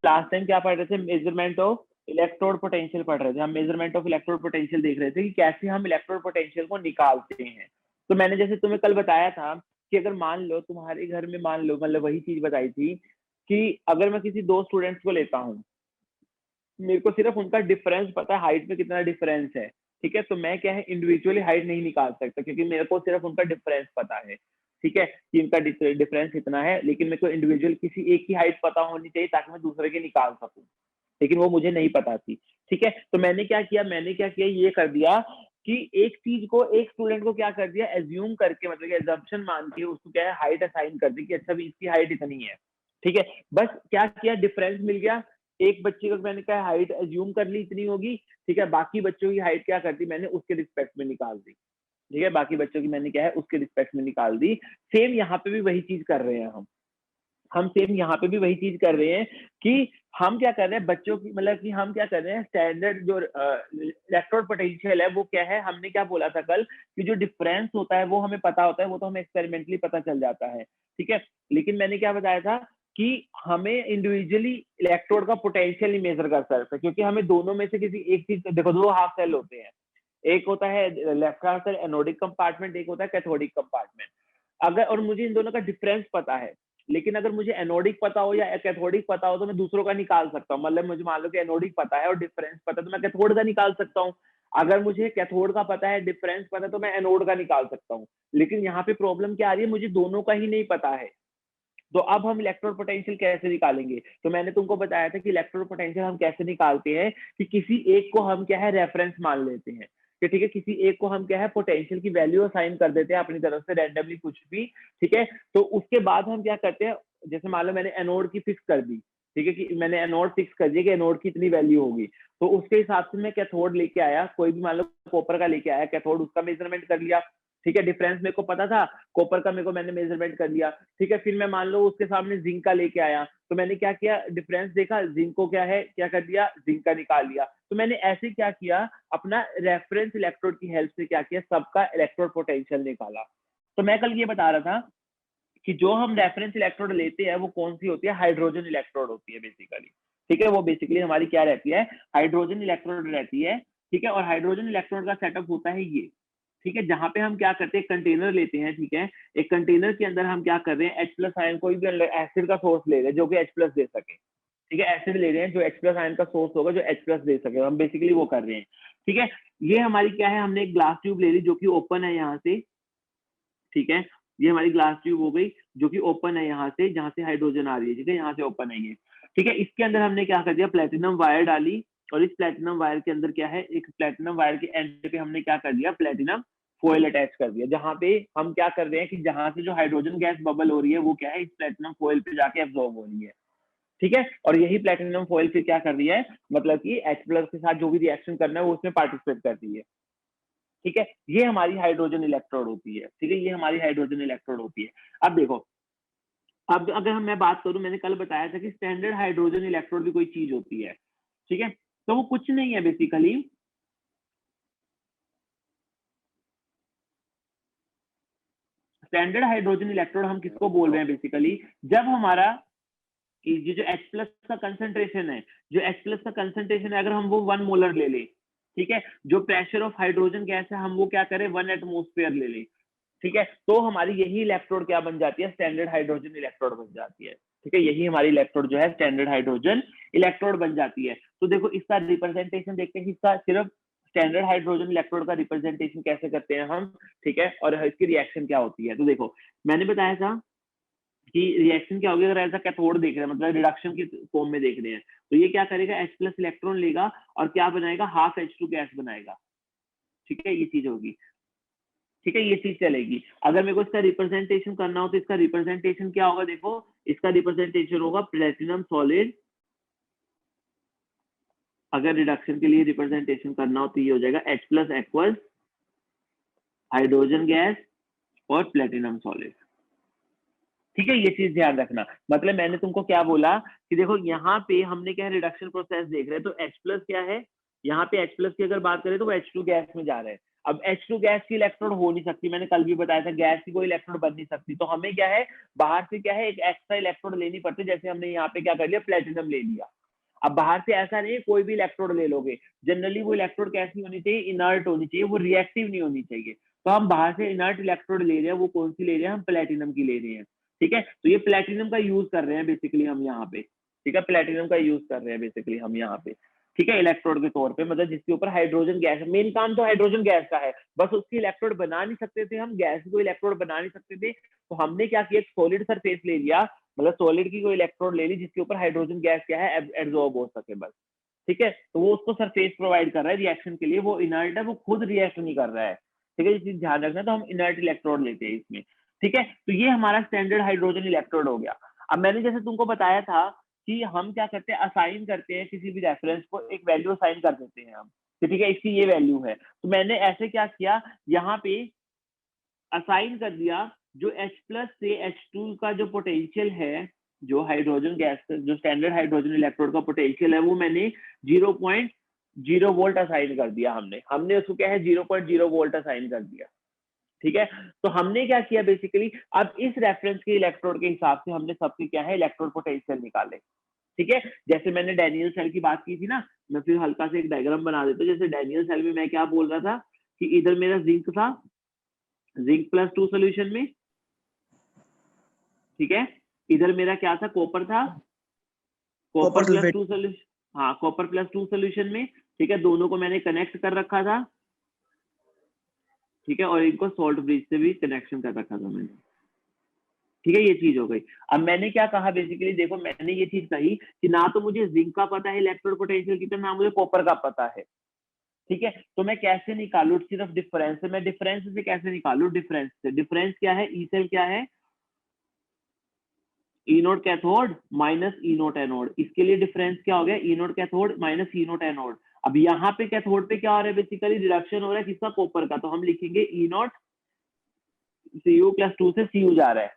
Last time क्या पढ़ रहे थे, मेजरमेंट ऑफ इलेक्ट्रोड पोटेंशियल पढ़ रहे थे, हम मेजरमेंट ऑफ इलेक्ट्रोड पोटेंशियल देख रहे थे कि कैसे हम इलेक्ट्रोड पोटेंशियल को निकालते हैं। तो मैंने जैसे तुम्हें कल बताया था कि अगर मान लो तुम्हारे घर में, मान लो मतलब वही चीज बताई थी कि अगर मैं किसी दो स्टूडेंट्स को लेता हूँ, मेरे को सिर्फ उनका डिफरेंस पता है, हाइट में कितना डिफरेंस है, ठीक है, तो मैं क्या है इंडिविजुअली हाइट नहीं निकाल सकता क्योंकि मेरे को सिर्फ उनका डिफरेंस पता है, ठीक है, कि इनका डिफरेंस इतना है, लेकिन मेरे को इंडिविजुअल किसी एक की हाइट पता होनी चाहिए ताकि मैं दूसरे की निकाल सकूं, लेकिन वो मुझे नहीं पता थी, ठीक है। तो मैंने क्या किया ये कर दिया कि एक चीज को, एक स्टूडेंट को क्या कर दिया, एज्यूम करके, मतलब एजम्पशन मान के उसको क्या है हाइट असाइन कर दी कि अच्छा भी इसकी हाइट इतनी है, ठीक है। बस क्या किया, डिफरेंस मिल गया, एक बच्चे को मैंने क्या हाइट एज्यूम कर ली इतनी होगी, ठीक है, बाकी बच्चों की हाइट क्या कर दी मैंने उसके रिस्पेक्ट में निकाल दी, ठीक है, बाकी बच्चों की मैंने क्या है उसके रिस्पेक्ट में निकाल दी। सेम यहाँ पे भी वही चीज कर रहे हैं हम सेम यहाँ पे भी वही चीज कर रहे हैं कि हम क्या कर रहे हैं बच्चों की, मतलब कि हम क्या कर रहे हैं, स्टैंडर्ड जो इलेक्ट्रोड पोटेंशियल है वो क्या है, हमने क्या बोला था कल कि जो डिफरेंस होता है वो हमें पता होता है, वो तो हमें एक्सपेरिमेंटली पता चल जाता है, ठीक है। लेकिन मैंने क्या बताया था कि हमें इंडिविजुअली इलेक्ट्रोड का पोटेंशियल नहीं मेजर कर सकते क्योंकि हमें दोनों में से किसी एक चीज, देखो दो हाफ सेल होते हैं, एक होता है left half cell anodic compartment, एक होता है कैथोडिक कंपार्टमेंट। अगर और मुझे इन दोनों का डिफरेंस पता है, लेकिन अगर मुझे एनोडिक पता हो या कैथोडिक पता हो तो मैं दूसरों का निकाल सकता हूँ, मतलब मुझे मान लो कि एनोडिक पता है और डिफरेंस पता है तो मैं कैथोड का निकाल सकता हूँ, अगर मुझे कैथोड का पता है डिफरेंस पता है तो मैं एनोड का निकाल सकता हूँ। लेकिन यहाँ पे प्रॉब्लम क्या आ रही है, मुझे दोनों का ही नहीं पता है, तो अब हम इलेक्ट्रोड पोटेंशियल कैसे निकालेंगे। तो मैंने तुमको बताया था कि इलेक्ट्रोड पोटेंशियल हम कैसे निकालते हैं कि किसी एक को हम क्या है रेफरेंस मान लेते हैं कि ठीक है, किसी एक को हम क्या है पोटेंशियल की वैल्यू असाइन कर देते हैं अपनी तरफ से रैंडमली कुछ भी, ठीक है। तो उसके बाद हम क्या करते हैं, जैसे मान लो मैंने एनोड की फिक्स कर दी, ठीक है, कि मैंने एनोड फिक्स कर दिया कि एनोड की इतनी वैल्यू होगी, तो उसके हिसाब से मैं कैथोड लेके आया, कोई भी मान लो कॉपर का लेके आया कैथोड, उसका मेजरमेंट कर लिया, ठीक है, डिफरेंस मेरे को पता था कॉपर का, मेरे को मैंने मेजरमेंट कर लिया, ठीक है। फिर मैं मान लो उसके सामने जिंक का लेके आया, तो मैंने क्या किया, डिफरेंस देखा, जिंक को क्या है क्या कर दिया, जिंक का निकाल लिया। तो मैंने ऐसे क्या किया, अपना रेफरेंस इलेक्ट्रोड की हेल्प से क्या किया, सबका इलेक्ट्रोड पोटेंशियल निकाला। तो मैं कल ये बता रहा था कि जो हम रेफरेंस इलेक्ट्रोड लेते हैं वो कौन सी होती है, हाइड्रोजन इलेक्ट्रोड होती है बेसिकली, ठीक है। वो बेसिकली हमारी क्या रहती है, हाइड्रोजन इलेक्ट्रोड रहती है, ठीक है। और हाइड्रोजन इलेक्ट्रोड का सेटअप होता है ये, ठीक है, जहां पे हम क्या करते हैं, कंटेनर लेते हैं, ठीक है, एक कंटेनर के अंदर हम क्या कर रहे हैं, H+ आयन, कोई भी एसिड का सोर्स ले रहे हैं जो कि H+ दे सके, ठीक है, एसिड ले रहे हैं जो H+ आयन का सोर्स होगा जो H+ दे सके, हम बेसिकली वो कर रहे हैं, ठीक है। ये हमारी क्या है, हमने एक ग्लास ट्यूब ले ली जो कि ओपन है यहाँ से, ठीक है, ये हमारी ग्लास ट्यूब हो गई जो कि ओपन है यहाँ से, जहां से हाइड्रोजन आ रही है, ठीक है, यहाँ से ओपन है ये, ठीक है। इसके अंदर हमने क्या कर दिया, प्लेटिनम वायर डाली, और इस प्लेटिनम वायर के अंदर क्या है, एक प्लेटिनम वायर के एंड पे हमने क्या कर दिया, प्लेटिनम फॉयल अटैच कर दिया, जहां पे हम क्या कर रहे हैं कि जहां से जो हाइड्रोजन गैस बबल हो रही है वो क्या है, इस प्लेटिनम फॉयल पे जाके एब्जॉर्ब हो रही है, ठीक है। और यही प्लेटिनम फॉयल फिर क्या कर रही है, मतलब कि H+ के साथ जो भी रिएक्शन करना है वो उसमें पार्टिसिपेट कर रही है, ठीक है। ये हमारी हाइड्रोजन इलेक्ट्रोड होती है, ठीक है, ये हमारी हाइड्रोजन इलेक्ट्रोड होती है। अब देखो, अब अगर मैं बात करूं, मैंने कल बताया था कि स्टैंडर्ड हाइड्रोजन इलेक्ट्रोड भी कोई चीज होती है, ठीक है, तो वो कुछ नहीं है बेसिकली, स्टैंडर्ड हाइड्रोजन इलेक्ट्रोड हम किसको बोल रहे हैं बेसिकली, जब हमारा ये जो H+ का कंसंट्रेशन है, जो H+ का कंसंट्रेशन है, अगर हम वो 1 मोलर ले लें, ठीक है, जो प्रेशर ऑफ हाइड्रोजन गैस है हम वो क्या करें, 1 एटमोस्फेयर ले लें, ठीक है, तो हमारी यही इलेक्ट्रोड क्या बन जाती है, स्टैंडर्ड हाइड्रोजन इलेक्ट्रोड बन जाती है, ठीक है, यही हमारी इलेक्ट्रोड जो है स्टैंडर्ड हाइड्रोजन इलेक्ट्रोड बन जाती है। तो देखो इसका रिप्रेजेंटेशन देखते हैं, इसका सिर्फ स्टैंडर्ड हाइड्रोजन इलेक्ट्रोड का रिप्रेजेंटेशन कैसे करते हैं हम, ठीक है, और इसकी रिएक्शन क्या होती है। तो देखो मैंने बताया था कि रिएक्शन क्या होगी, अगर ऐसा कैथोड देख रहे हैं, मतलब रिडक्शन की फॉर्म में देख रहे हैं, तो ये क्या करेगा, H+ इलेक्ट्रॉन लेगा और क्या बनाएगा, हाफ H2 गैस बनाएगा, ठीक है, ये चीज होगी, ठीक है, ये चीज चलेगी। अगर मेरे को इसका रिप्रेजेंटेशन करना हो तो इसका रिप्रेजेंटेशन क्या होगा, देखो इसका रिप्रेजेंटेशन होगा प्लेटिनम सॉलिड, अगर रिडक्शन के लिए रिप्रेजेंटेशन करना हो तो ये हो जाएगा H+ एक्वस हाइड्रोजन गैस और प्लेटिनम सॉलिड, ठीक है, ये चीज ध्यान रखना। मतलब मैंने तुमको क्या बोला कि देखो यहाँ पे हमने क्या रिडक्शन प्रोसेस देख रहे हैं, तो H+ क्या है, यहाँ पे H+ की अगर बात करें तो वो H2 गैस में जा रहा है। अब H2 गैस की इलेक्ट्रोड हो नहीं सकती, मैंने कल भी बताया था गैस की कोई इलेक्ट्रोड बन नहीं सकती, तो हमें क्या है बाहर से क्या है एक एक्स्ट्रा इलेक्ट्रोड लेनी पड़ती है। जैसे हमने यहाँ पे क्या कर लिया, प्लेटिनम ले लिया। अब बाहर से ऐसा नहीं कोई भी इलेक्ट्रोड ले लोगे, जनरली वो इलेक्ट्रोड कैसी होनी चाहिए, इनर्ट होनी चाहिए, वो रिएक्टिव नहीं होनी चाहिए। तो हम बाहर से इनर्ट इलेक्ट्रोड ले रहे हैं, वो कौन सी ले रहे हैं, हम प्लेटिनम की ले रहे हैं। ठीक है, तो ये प्लेटिनम का यूज कर रहे हैं बेसिकली हम यहाँ पे। ठीक है, प्लेटिनम का यूज कर रहे हैं बेसिकली हम यहाँ पे। ठीक है, इलेक्ट्रोड के तौर पे, मतलब जिसके ऊपर हाइड्रोजन गैस है। मेन काम तो हाइड्रोजन गैस का है, बस उसकी इलेक्ट्रोड बना नहीं सकते थे हम, गैस को इलेक्ट्रोड बना नहीं सकते थे, तो हमने क्या किया, सॉलिड सरफेस ले लिया, मतलब सॉलिड की कोई इलेक्ट्रोड ले ली जिसके ऊपर हाइड्रोजन गैस क्या है एब्जॉर्ब हो सके बस। ठीक है, तो वो उसको सरफेस प्रोवाइड कर रहा है रिएक्शन के लिए, वो इनर्ट है, वो खुद रिएक्ट नहीं कर रहा है। ठीक है, ये चीज ध्यान रखना, तो हम इनर्ट इलेक्ट्रोड लेते हैं इसमें। ठीक है, तो ये हमारा स्टैंडर्ड हाइड्रोजन इलेक्ट्रोड हो गया। अब मैंने जैसे तुमको बताया था कि हम क्या करते हैं, असाइन करते हैं किसी भी रेफरेंस को एक वैल्यू असाइन कर देते हैं हम, ठीक है, इसकी ये वैल्यू है। तो मैंने ऐसे क्या किया, यहाँ पे असाइन कर दिया जो H+ से H2 का जो पोटेंशियल है, जो हाइड्रोजन गैस जो स्टैंडर्ड हाइड्रोजन इलेक्ट्रोड का पोटेंशियल है, वो मैंने 0.0 वोल्ट असाइन कर दिया। हमने उसको क्या है 0.0 वोल्ट असाइन कर दिया। ठीक है, तो हमने क्या किया बेसिकली, अब इस रेफरेंस के इलेक्ट्रोड के हिसाब से हमने सबके क्या है इलेक्ट्रोड पोटेंशियल निकाले। ठीक है, जैसे मैंने डैनियल सेल की बात की थी ना, मैं फिर हल्का से एक डायग्राम बना देता हूँ। जैसे डैनियल सेल में मैं क्या बोल रहा था कि इधर मेरा जिंक था, Zn+2 सोल्यूशन में। ठीक है, इधर मेरा क्या था, कॉपर था, कॉपर प्लस सल्फेट। 2 सोल्यूशन, हाँ कॉपर +2 सोल्यूशन में। ठीक है, दोनों को मैंने कनेक्ट कर रखा था। ठीक है, और इनको सॉल्ट ब्रिज से भी कनेक्शन कर रखा था मैंने। ठीक है, ये चीज हो गई। अब मैंने क्या कहा बेसिकली, देखो मैंने ये चीज कही कि ना तो मुझे जिंक का पता है इलेक्ट्रोड पोटेंशियल कितना, ना मुझे कॉपर का पता है। ठीक है, तो मैं कैसे निकालू, सिर्फ डिफरेंस से, मैं डिफरेंस से कैसे निकालू, डिफरेंस से, डिफरेंस क्या है, ई सेल क्या है, ई नोट कैथोड माइनस ई नोट एनोड। इसके लिए डिफरेंस क्या हो गया, ई नोट कैथोड माइनस ई नोट एनोड। अब यहाँ पे कैथोड पे क्या हो रहा है, बेसिकली रिडक्शन हो रहा है किसका, कॉपर का, तो हम लिखेंगे ई नोट Cu+2 से Cu जा रहा है।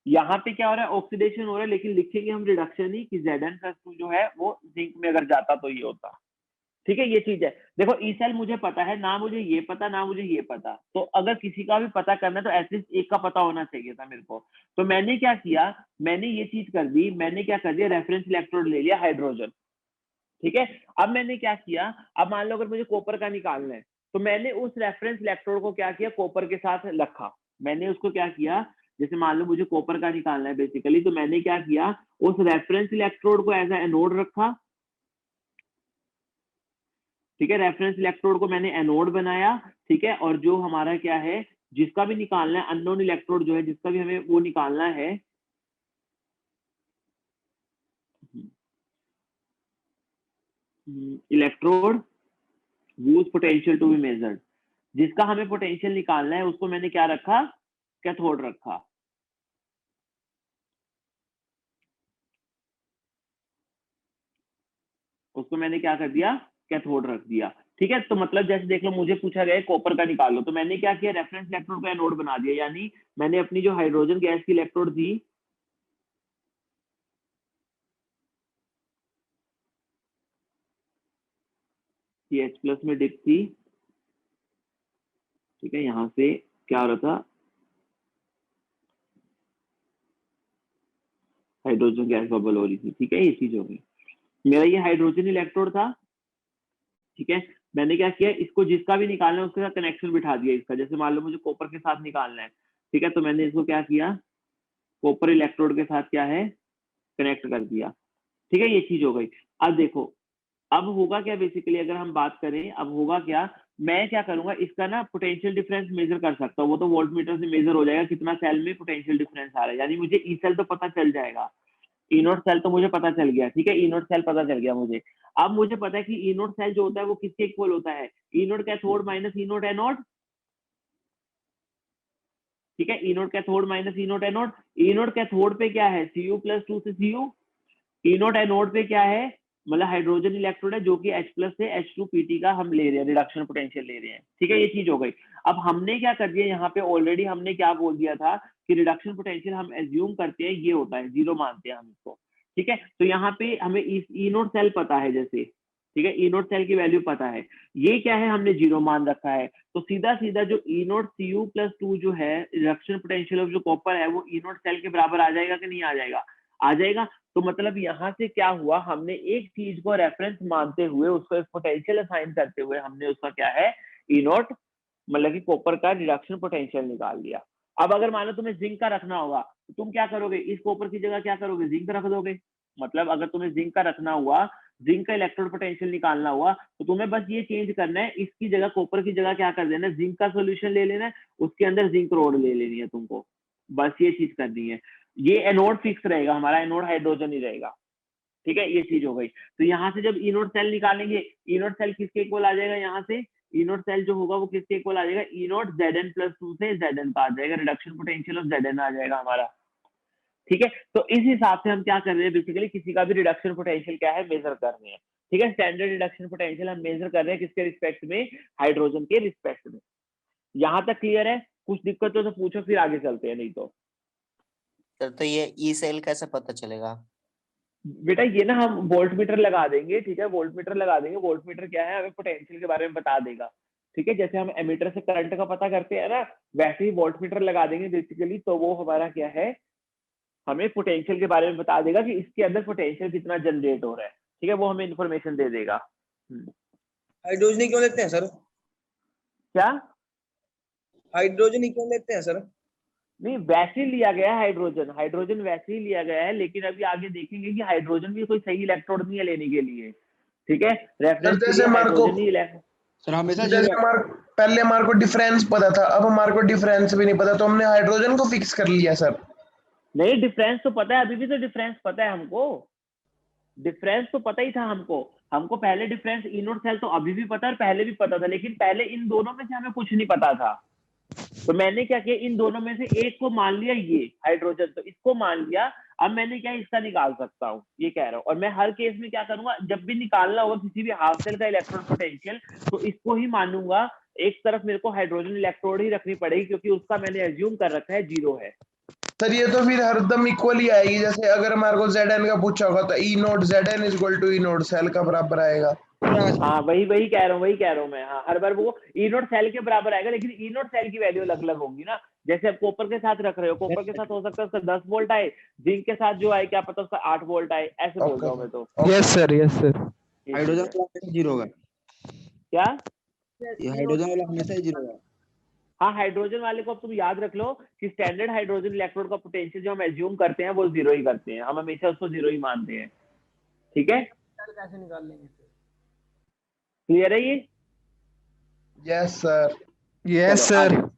यहाँ पे क्या हो रहा है, ऑक्सीडेशन हो रहा है, लेकिन लिखेंगे हम रिडक्शन ही कि Zn+2 जो है वो जिंक में अगर जाता तो ये होता। ठीक है, ये चीज है। देखो ई सेल मुझे पता है, ना मुझे ये पता ना मुझे ये पता, तो अगर किसी का भी पता करना है तो एटलीस्ट एक का पता होना चाहिए था मेरे को। तो मैंने क्या किया, मैंने ये चीज कर दी, मैंने क्या कर दिया, रेफरेंस इलेक्ट्रोड ले लिया हाइड्रोजन। ठीक है, अब मैंने क्या किया, अब मान लो अगर मुझे कॉपर का निकालना है, तो मैंने उस रेफरेंस इलेक्ट्रोड को क्या किया, कॉपर के साथ रखा। मैंने उसको क्या किया, जैसे मान लो मुझे कॉपर का निकालना है बेसिकली, तो मैंने क्या किया, उस रेफरेंस इलेक्ट्रोड को एज एनोड रखा। ठीक है, रेफरेंस इलेक्ट्रोड को मैंने एनोड बनाया। ठीक है, और जो हमारा क्या है, जिसका भी निकालना है अननोन इलेक्ट्रोड जो है, जिसका भी हमें वो निकालना है, electrode whose potential to be measured, जिसका हमें पोटेंशियल निकालना है उसको मैंने क्या रखा, कैथोड रखा। उसको मैंने क्या कर दिया, कैथोड रख दिया। ठीक है, तो मतलब जैसे देख लो मुझे पूछा गया कॉपर का निकाल लो, तो मैंने क्या किया, रेफरेंस इलेक्ट्रोड को एनोड बना दिया, यानी मैंने अपनी जो हाइड्रोजन गैस की इलेक्ट्रोड थी, ये H+ में डिप थी। ठीक है, यहाँ से क्या हो रहा था, हाइड्रोजन गैस बबल हो रही थी। ठीक है, ये चीज हो गई, मेरा ये हाइड्रोजन इलेक्ट्रोड था। ठीक है, मैंने क्या किया, इसको जिसका भी निकालना है उसके साथ कनेक्शन बिठा दिया इसका, जैसे मान लो मुझे कॉपर के साथ निकालना है। ठीक है, तो मैंने इसको क्या किया, कॉपर इलेक्ट्रोड के साथ क्या है, कनेक्ट कर दिया। ठीक है, ये चीज हो गई। अब देखो, अब होगा क्या बेसिकली, अगर हम बात करें अब होगा क्या, मैं क्या करूंगा, इसका ना पोटेंशियल डिफरेंस मेजर कर सकता हूँ, वो तो वोल्टमीटर से मेजर हो जाएगा कितना सेल में पोटेंशियल डिफरेंस आ रहा है, यानी मुझे ई सेल तो पता चल जाएगा, ई नोट सेल तो मुझे पता चल गया। ठीक है, ई नोट सेल पता चल गया मुझे। अब मुझे पता है कि ई नोट सेल जो होता है वो किसके इक्वल होता है, ई नोट कैथोड माइनस ई नोट एनोड। ठीक है, ई नोट कैथोड माइनस ई नोट एनोड। ई नोट कैथोड पे क्या है, Cu+2 से Cu। ई नोट एनोड पे क्या है, मतलब हाइड्रोजन इलेक्ट्रोड है जो कि H+ से H2Pt का हम ले रहे हैं, रिडक्शन पोटेंशियल ले रहे हैं। ठीक है, ये चीज हो गई। अब हमने क्या कर दिया, यहाँ पे ऑलरेडी हमने क्या बोल दिया था कि रिडक्शन पोटेंशियल हम एज्यूम करते हैं ये होता है, जीरो मानते हैं हम इसको। ठीक है, तो यहाँ पे हमें ई नोट सेल पता है, जैसे ठीक है, ई नोट सेल की वैल्यू पता है, ये क्या है हमने 0 मान रखा है, तो सीधा सीधा जो ई नोट Cu प्लस 2 जो है रिडक्शन पोटेंशियल ऑफ जो कॉपर है वो ई नोट सेल के बराबर आ जाएगा कि नहीं आ जाएगा, आ जाएगा। तो मतलब यहाँ से क्या हुआ, हमने एक चीज को रेफरेंस मानते हुए उसको एक पोटेंशियल असाइन करते हुए हमने उसका क्या है ई नोट मतलब कि कॉपर का रिडक्शन पोटेंशियल निकाल लिया। अब अगर मान लो तुम्हें जिंक का रखना होगा तो तुम क्या करोगे, इस कॉपर की जगह क्या करोगे, जिंक रख दोगे। मतलब अगर तुम्हें जिंक का रखना हुआ, जिंक का इलेक्ट्रोड पोटेंशियल निकालना हुआ, तो तुम्हें बस ये चेंज करना है, इसकी जगह कॉपर की जगह क्या कर देना है, जिंक का सोल्यूशन ले लेना है, उसके अंदर जिंक रोड ले लेनी है तुमको, बस ये चीज करनी है। ये एनोड फिक्स रहेगा हमारा, एनोड हाइड्रोजन ही रहेगा। ठीक है, ये चीज हो गई। तो यहाँ से जब इनोड सेल निकालेंगे, इनोड सेल किसके इक्वल आ जाएगा, यहाँ से इनोड सेल जो होगा वो किसके इक्वल आ जाएगा, इनोड Zn प्लस 2 से Zn का आ जाएगा, रिडक्शन पोटेंशियल ऑफ Zn आ जाएगा हमारा। ठीक है, तो इस हिसाब से हम क्या कर रहे हैं, बेसिकली किसी का भी रिडक्शन पोटेंशियल क्या है मेजर कर रहे हैं। ठीक है, स्टैंडर्ड रिडक्शन पोटेंशियल हम मेजर कर रहे हैं किसके रिस्पेक्ट में, हाइड्रोजन के रिस्पेक्ट में। यहाँ तक क्लियर है, कुछ दिक्कत हो तो पूछो, फिर आगे चलते हैं, नहीं तो सर तो ये ई सेल कैसे पता चलेगा? बेटा ये ना हम वोल्ट मीटर लगा देंगे। ठीक है, वोल्ट मीटर लगा देंगे, वोल्ट मीटर क्या है हमें पोटेंशियल के बारे में बता देगा। ठीक है, जैसे हम एमीटर से करंट का पता करते हैं ना, वैसे ही वोल्ट मीटर लगा देंगे बेसिकली, तो वो हमारा क्या है, हमें पोटेंशियल के बारे में बता देगा कि इसके अंदर पोटेंशियल कितना जनरेट हो रहा है। ठीक है, वो हमें इन्फॉर्मेशन दे देगा। हाइड्रोजन क्यों लेते हैं सर? क्या? हाइड्रोजन क्यों लेते हैं सर? नहीं, वैसे ही लिया गया है हाइड्रोजन, हाइड्रोजन वैसे ही लिया गया है, लेकिन अभी आगे देखेंगे कि हाइड्रोजन भी कोई सही इलेक्ट्रोड नहीं है लेने के लिए। ठीक है, रेफरेंस के लिए हाइड्रोजन ही सर हमेशा जैसे पहले हमारे को डिफरेंस पता था, अब हमारे को डिफरेंस भी नहीं पता, तो हमने हाइड्रोजन को फिक्स कर लिया सर। नहीं, डिफरेंस तो पता है, अभी भी तो डिफरेंस पता है हमको, डिफरेंस तो पता ही था हमको, हमको पहले डिफरेंस इनोड सेल तो अभी भी पता है और पहले भी पता था, लेकिन पहले इन दोनों में से हमें कुछ नहीं पता था। तो मैंने क्या किया, इन दोनों में से एक को मान लिया, ये हाइड्रोजन, तो इसको मान लिया। अब मैंने क्या इसका निकाल सकता हूँ, ये कह रहा हूँ। और मैं हर केस में क्या करूंगा, जब भी निकालना होगा किसी भी हाफ सेल का इलेक्ट्रॉन पोटेंशियल, तो इसको ही मानूंगा। एक तरफ मेरे को हाइड्रोजन इलेक्ट्रोड ही रखनी पड़ेगी, क्योंकि उसका मैंने एज्यूम कर रखा है 0 है। सर ये तो फिर हरदम इक्वल ही आएगी, जैसे अगर हमारे को Zn का पूछा होगा तो E naught Zn is equal to E naught cell का बराबर आएगा। हाँ वही कह रहा हूँ मैं। हाँ, हर बार वो ई नोट सेल के बराबर आएगा, लेकिन ई नोट सेल की वैल्यू अलग अलग होगी ना। जैसे आप कॉपर के साथ रख रहे हो, कॉपर के साथ हो सकता है उसका 10 वोल्ट आए, जिंक के साथ जो आए क्या पता उसका 8 वोल्ट आए, ऐसे बोल रहा हूँ मैं तो। यस सर हाइड्रोजन वाला हमेशा 0 होगा, क्या? ये हाइड्रोजन वाला हमेशा 0 होगा। हाँ, हाइड्रोजन वाले को अब तुम याद रख लो कि स्टैंडर्ड हाइड्रोजन इलेक्ट्रोड का पोटेंशियल जो हम एज्यूम करते हैं वो 0 ही करते हैं, हम हमेशा उसको 0 ही मानते हैं। ठीक है, कैसे निकाल लेंगे? क्लियर है ये? Yes sir. यस चलो, सर।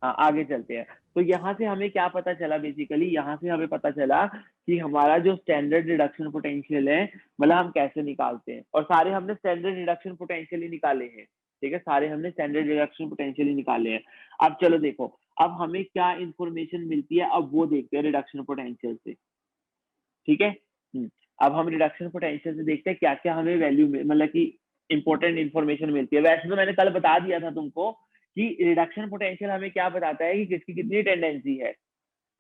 हाँ आगे चलते हैं। तो यहाँ से हमें क्या पता चला, बेसिकली यहाँ से हमें पता चला कि हमारा जो स्टैंडर्ड रिडक्शन पोटेंशियल है, मतलब हम कैसे निकालते हैं, और सारे हमने स्टैंडर्ड रिडक्शन पोटेंशियल ही निकाले हैं। ठीक है, सारे हमने स्टैंडर्ड रिडक्शन पोटेंशियल ही निकाले हैं। अब चलो देखो, अब हमें क्या इंफॉर्मेशन मिलती है, अब वो देखते हैं रिडक्शन पोटेंशियल से। ठीक है, अब हम रिडक्शन पोटेंशियल से देखते हैं क्या क्या हमें वैल्यू मतलब कि इंपॉर्टेंट इंफॉर्मेशन मिलती है। वैसे तो मैंने कल बता दिया था तुमको कि रिडक्शन पोटेंशियल हमें क्या बताता है कि किसकी कितनी टेंडेंसी है।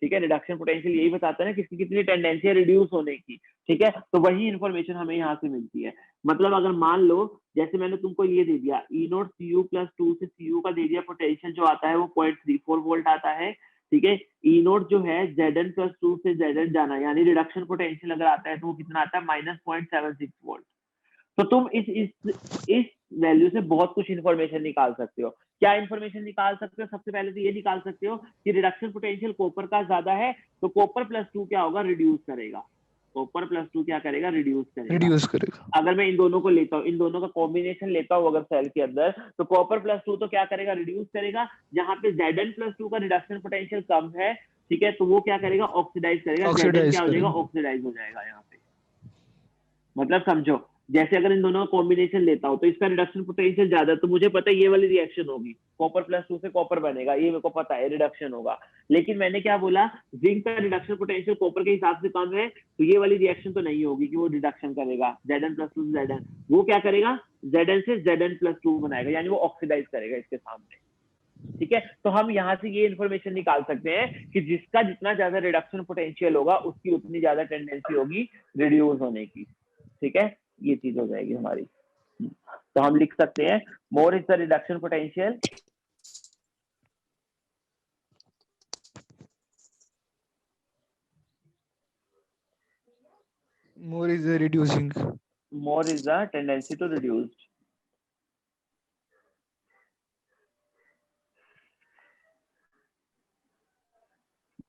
ठीक है, रिडक्शन पोटेंशियल यही बताता है ना किसकी कितनी टेंडेंसी है रिड्यूस होने की। ठीक है, तो वही इन्फॉर्मेशन हमें यहाँ से मिलती है। मतलब अगर मान लो जैसे मैंने तुमको ये दे दिया, ई नोट Cu प्लस 2 से Cu का दे दिया, पोटेंशियल जो आता है वो 0.34 वोल्ट आता है। ठीक है, ई नोट जो है Zn प्लस 2 से Zn जाना, यानी रिडक्शन पोटेंशियल अगर आता है तो वो कितना आता है, -0.76 वोल्ट। तो तुम इस वैल्यू से बहुत कुछ इंफॉर्मेशन निकाल सकते हो। क्या इंफॉर्मेशन निकाल सकते हो? सबसे पहले तो ये निकाल सकते हो कि रिडक्शन पोटेंशियल कॉपर का ज्यादा है, तो कॉपर प्लस 2 क्या होगा, रिड्यूस करेगा। कॉपर प्लस 2 क्या करेगा, रिड्यूस करेगा। अगर मैं इन दोनों को लेता हूँ, इन दोनों का कॉम्बिनेशन लेता हूँ अगर सेल के अंदर, तो कॉपर प्लस 2 तो क्या करेगा, रिड्यूस करेगा। जहाँ पे Zn प्लस 2 का रिडक्शन पोटेंशियल कम है, ठीक है, तो वो क्या करेगा, ऑक्सीडाइज करेगा। Zn क्या हो जाएगा, ऑक्सीडाइज हो जाएगा यहाँ पे। मतलब समझो, जैसे अगर इन दोनों का कॉम्बिनेशन लेता हूं तो इसका रिडक्शन पोटेंशियल ज्यादा, तो मुझे पता है ये वाली रिएक्शन होगी, कॉपर प्लस 2 से कॉपर बनेगा, ये मेरे को पता है रिडक्शन होगा। लेकिन मैंने क्या बोला, जिंक का रिडक्शन पोटेंशियल कॉपर के हिसाब से कम है, तो ये वाली रिएक्शन तो नहीं होगी कि वो रिडक्शन करेगा Zn प्लस 2 से Zn। वो क्या करेगा, Zn से Zn प्लस 2 बनाएगा, यानी वो ऑक्सीडाइज करेगा इसके सामने। ठीक है, तो हम यहाँ से ये इन्फॉर्मेशन निकाल सकते हैं कि जिसका जितना ज्यादा रिडक्शन पोटेंशियल होगा उसकी उतनी ज्यादा टेंडेंसी होगी रिड्यूस होने की। ठीक है, ये चीज हो जाएगी हमारी। तो हम लिख सकते हैं more is the reduction potential More is reducing. more is the tendency to reduce.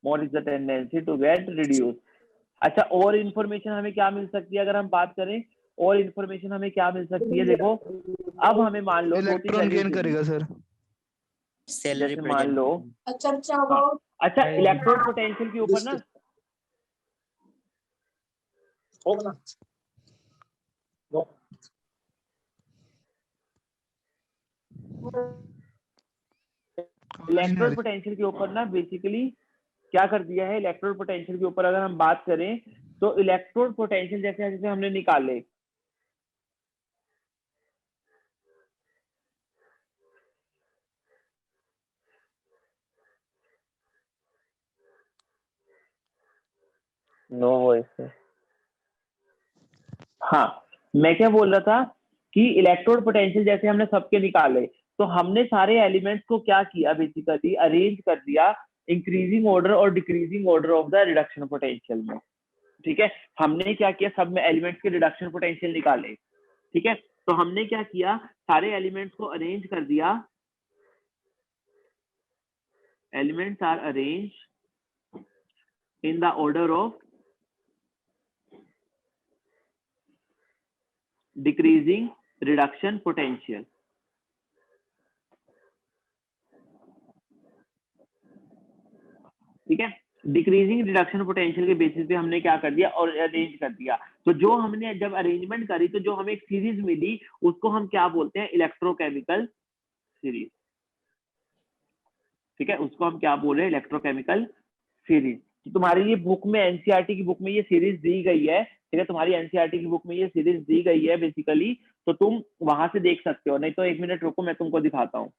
More is the tendency to get reduced. अच्छा, और इंफॉर्मेशन हमें क्या मिल सकती है? अगर हम बात करें और इंफॉर्मेशन हमें क्या मिल सकती है? देखो, अब हमें मान लो इलेक्ट्रॉन गेन करेगा सर। सेल जैसे मान लो, रिप्रेजेंटेशन। हाँ, अच्छा इलेक्ट्रोड पोटेंशियल के ऊपर ना इलेक्ट्रोड पोटेंशियल के ऊपर ना बेसिकली क्या कर दिया है? इलेक्ट्रोड पोटेंशियल के ऊपर अगर हम बात करें तो इलेक्ट्रोड पोटेंशियल जैसे जैसे हमने निकाले, नो वॉइस। हाँ, मैं क्या बोल रहा था कि इलेक्ट्रोड पोटेंशियल जैसे हमने सबके निकाले, तो हमने सारे एलिमेंट्स को क्या किया? बेसिकली अरेंज कर दिया इंक्रीजिंग ऑर्डर और decreasing order of the reduction potential में। ठीक है, हमने क्या किया? सब में एलिमेंट्स के रिडक्शन पोटेंशियल निकाले। ठीक है, तो हमने क्या किया? सारे एलिमेंट्स को अरेंज कर दिया। Elements are arrange in the order of decreasing reduction potential. ठीक है, डिक्रीजिंग रिडक्शन पोटेंशियल के बेसिस पे हमने क्या कर दिया? और अरेंज कर दिया। तो जो हमने जब अरेंजमेंट करी तो जो हमें एक सीरीज मिली उसको हम क्या बोलते हैं? Electrochemical series. ठीक है, उसको हम क्या बोल रहे हैं? Electrochemical series. तो तुम्हारे लिए बुक में, एनसीईआरटी की बुक में ये सीरीज दी गई है। ठीक है, तुम्हारी एनसीईआरटी की बुक में ये सीरीज दी गई है बेसिकली, तो तुम वहां से देख सकते हो। नहीं तो 1 मिनट रुको, मैं तुमको दिखाता हूँ।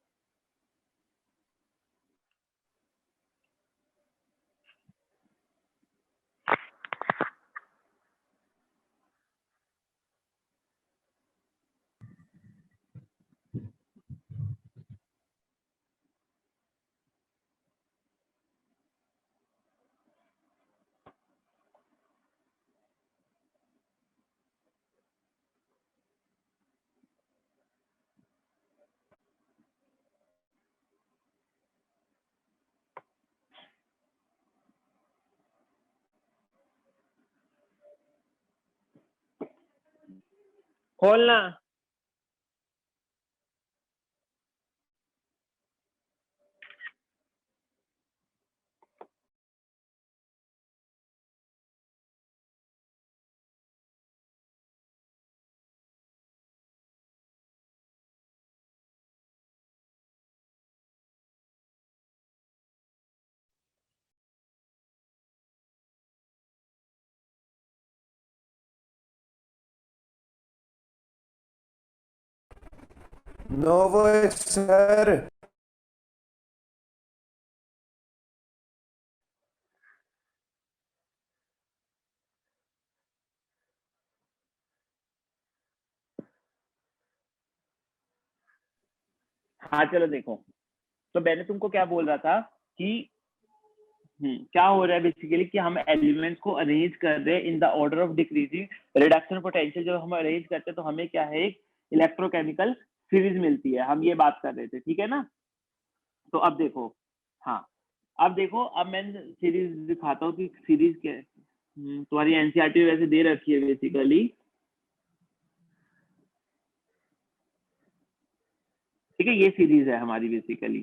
खोलना। No voice sir. हाँ चलो देखो, तो मैंने तुमको क्या बोल रहा था कि क्या हो रहा है बेसिकली कि हम एलिमेंट्स को अरेंज कर रहे हैं इन the order of decreasing reduction potential. जब हम अरेंज करते हैं तो हमें क्या है? एक इलेक्ट्रोकेमिकल सीरीज मिलती है। हम ये बात कर रहे थे, ठीक है ना? तो अब देखो, हाँ अब देखो, अब मैं सीरीज दिखाता हूँ कि सीरीज क्या है। तुम्हारी एनसीईआरटी वैसे दे रखी है बेसिकली। ठीक है, ये सीरीज है हमारी बेसिकली।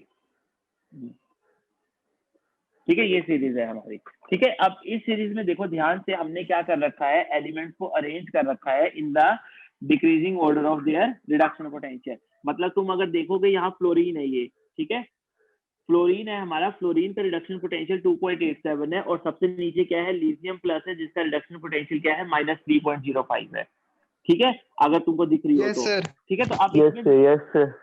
ठीक है, ये सीरीज है हमारी। ठीक है, अब इस सीरीज में देखो ध्यान से, हमने क्या कर रखा है? एलिमेंट्स को अरेंज कर रखा है in the decreasing order of their reduction potential. मतलब तुम अगर देखोगे यहाँ फ्लोरीन है ये, ठीक है, फ्लोरीन है हमारा। फ्लोरीन का रिडक्शन पोटेंशियल 2.87 है, और सबसे नीचे क्या है? लीथियम प्लस है, जिसका रिडक्शन पोटेंशियल क्या है? -3.05 है। ठीक है, अगर तुमको दिख रही हो यस तो। सर। ठीक है, तो अब इसमें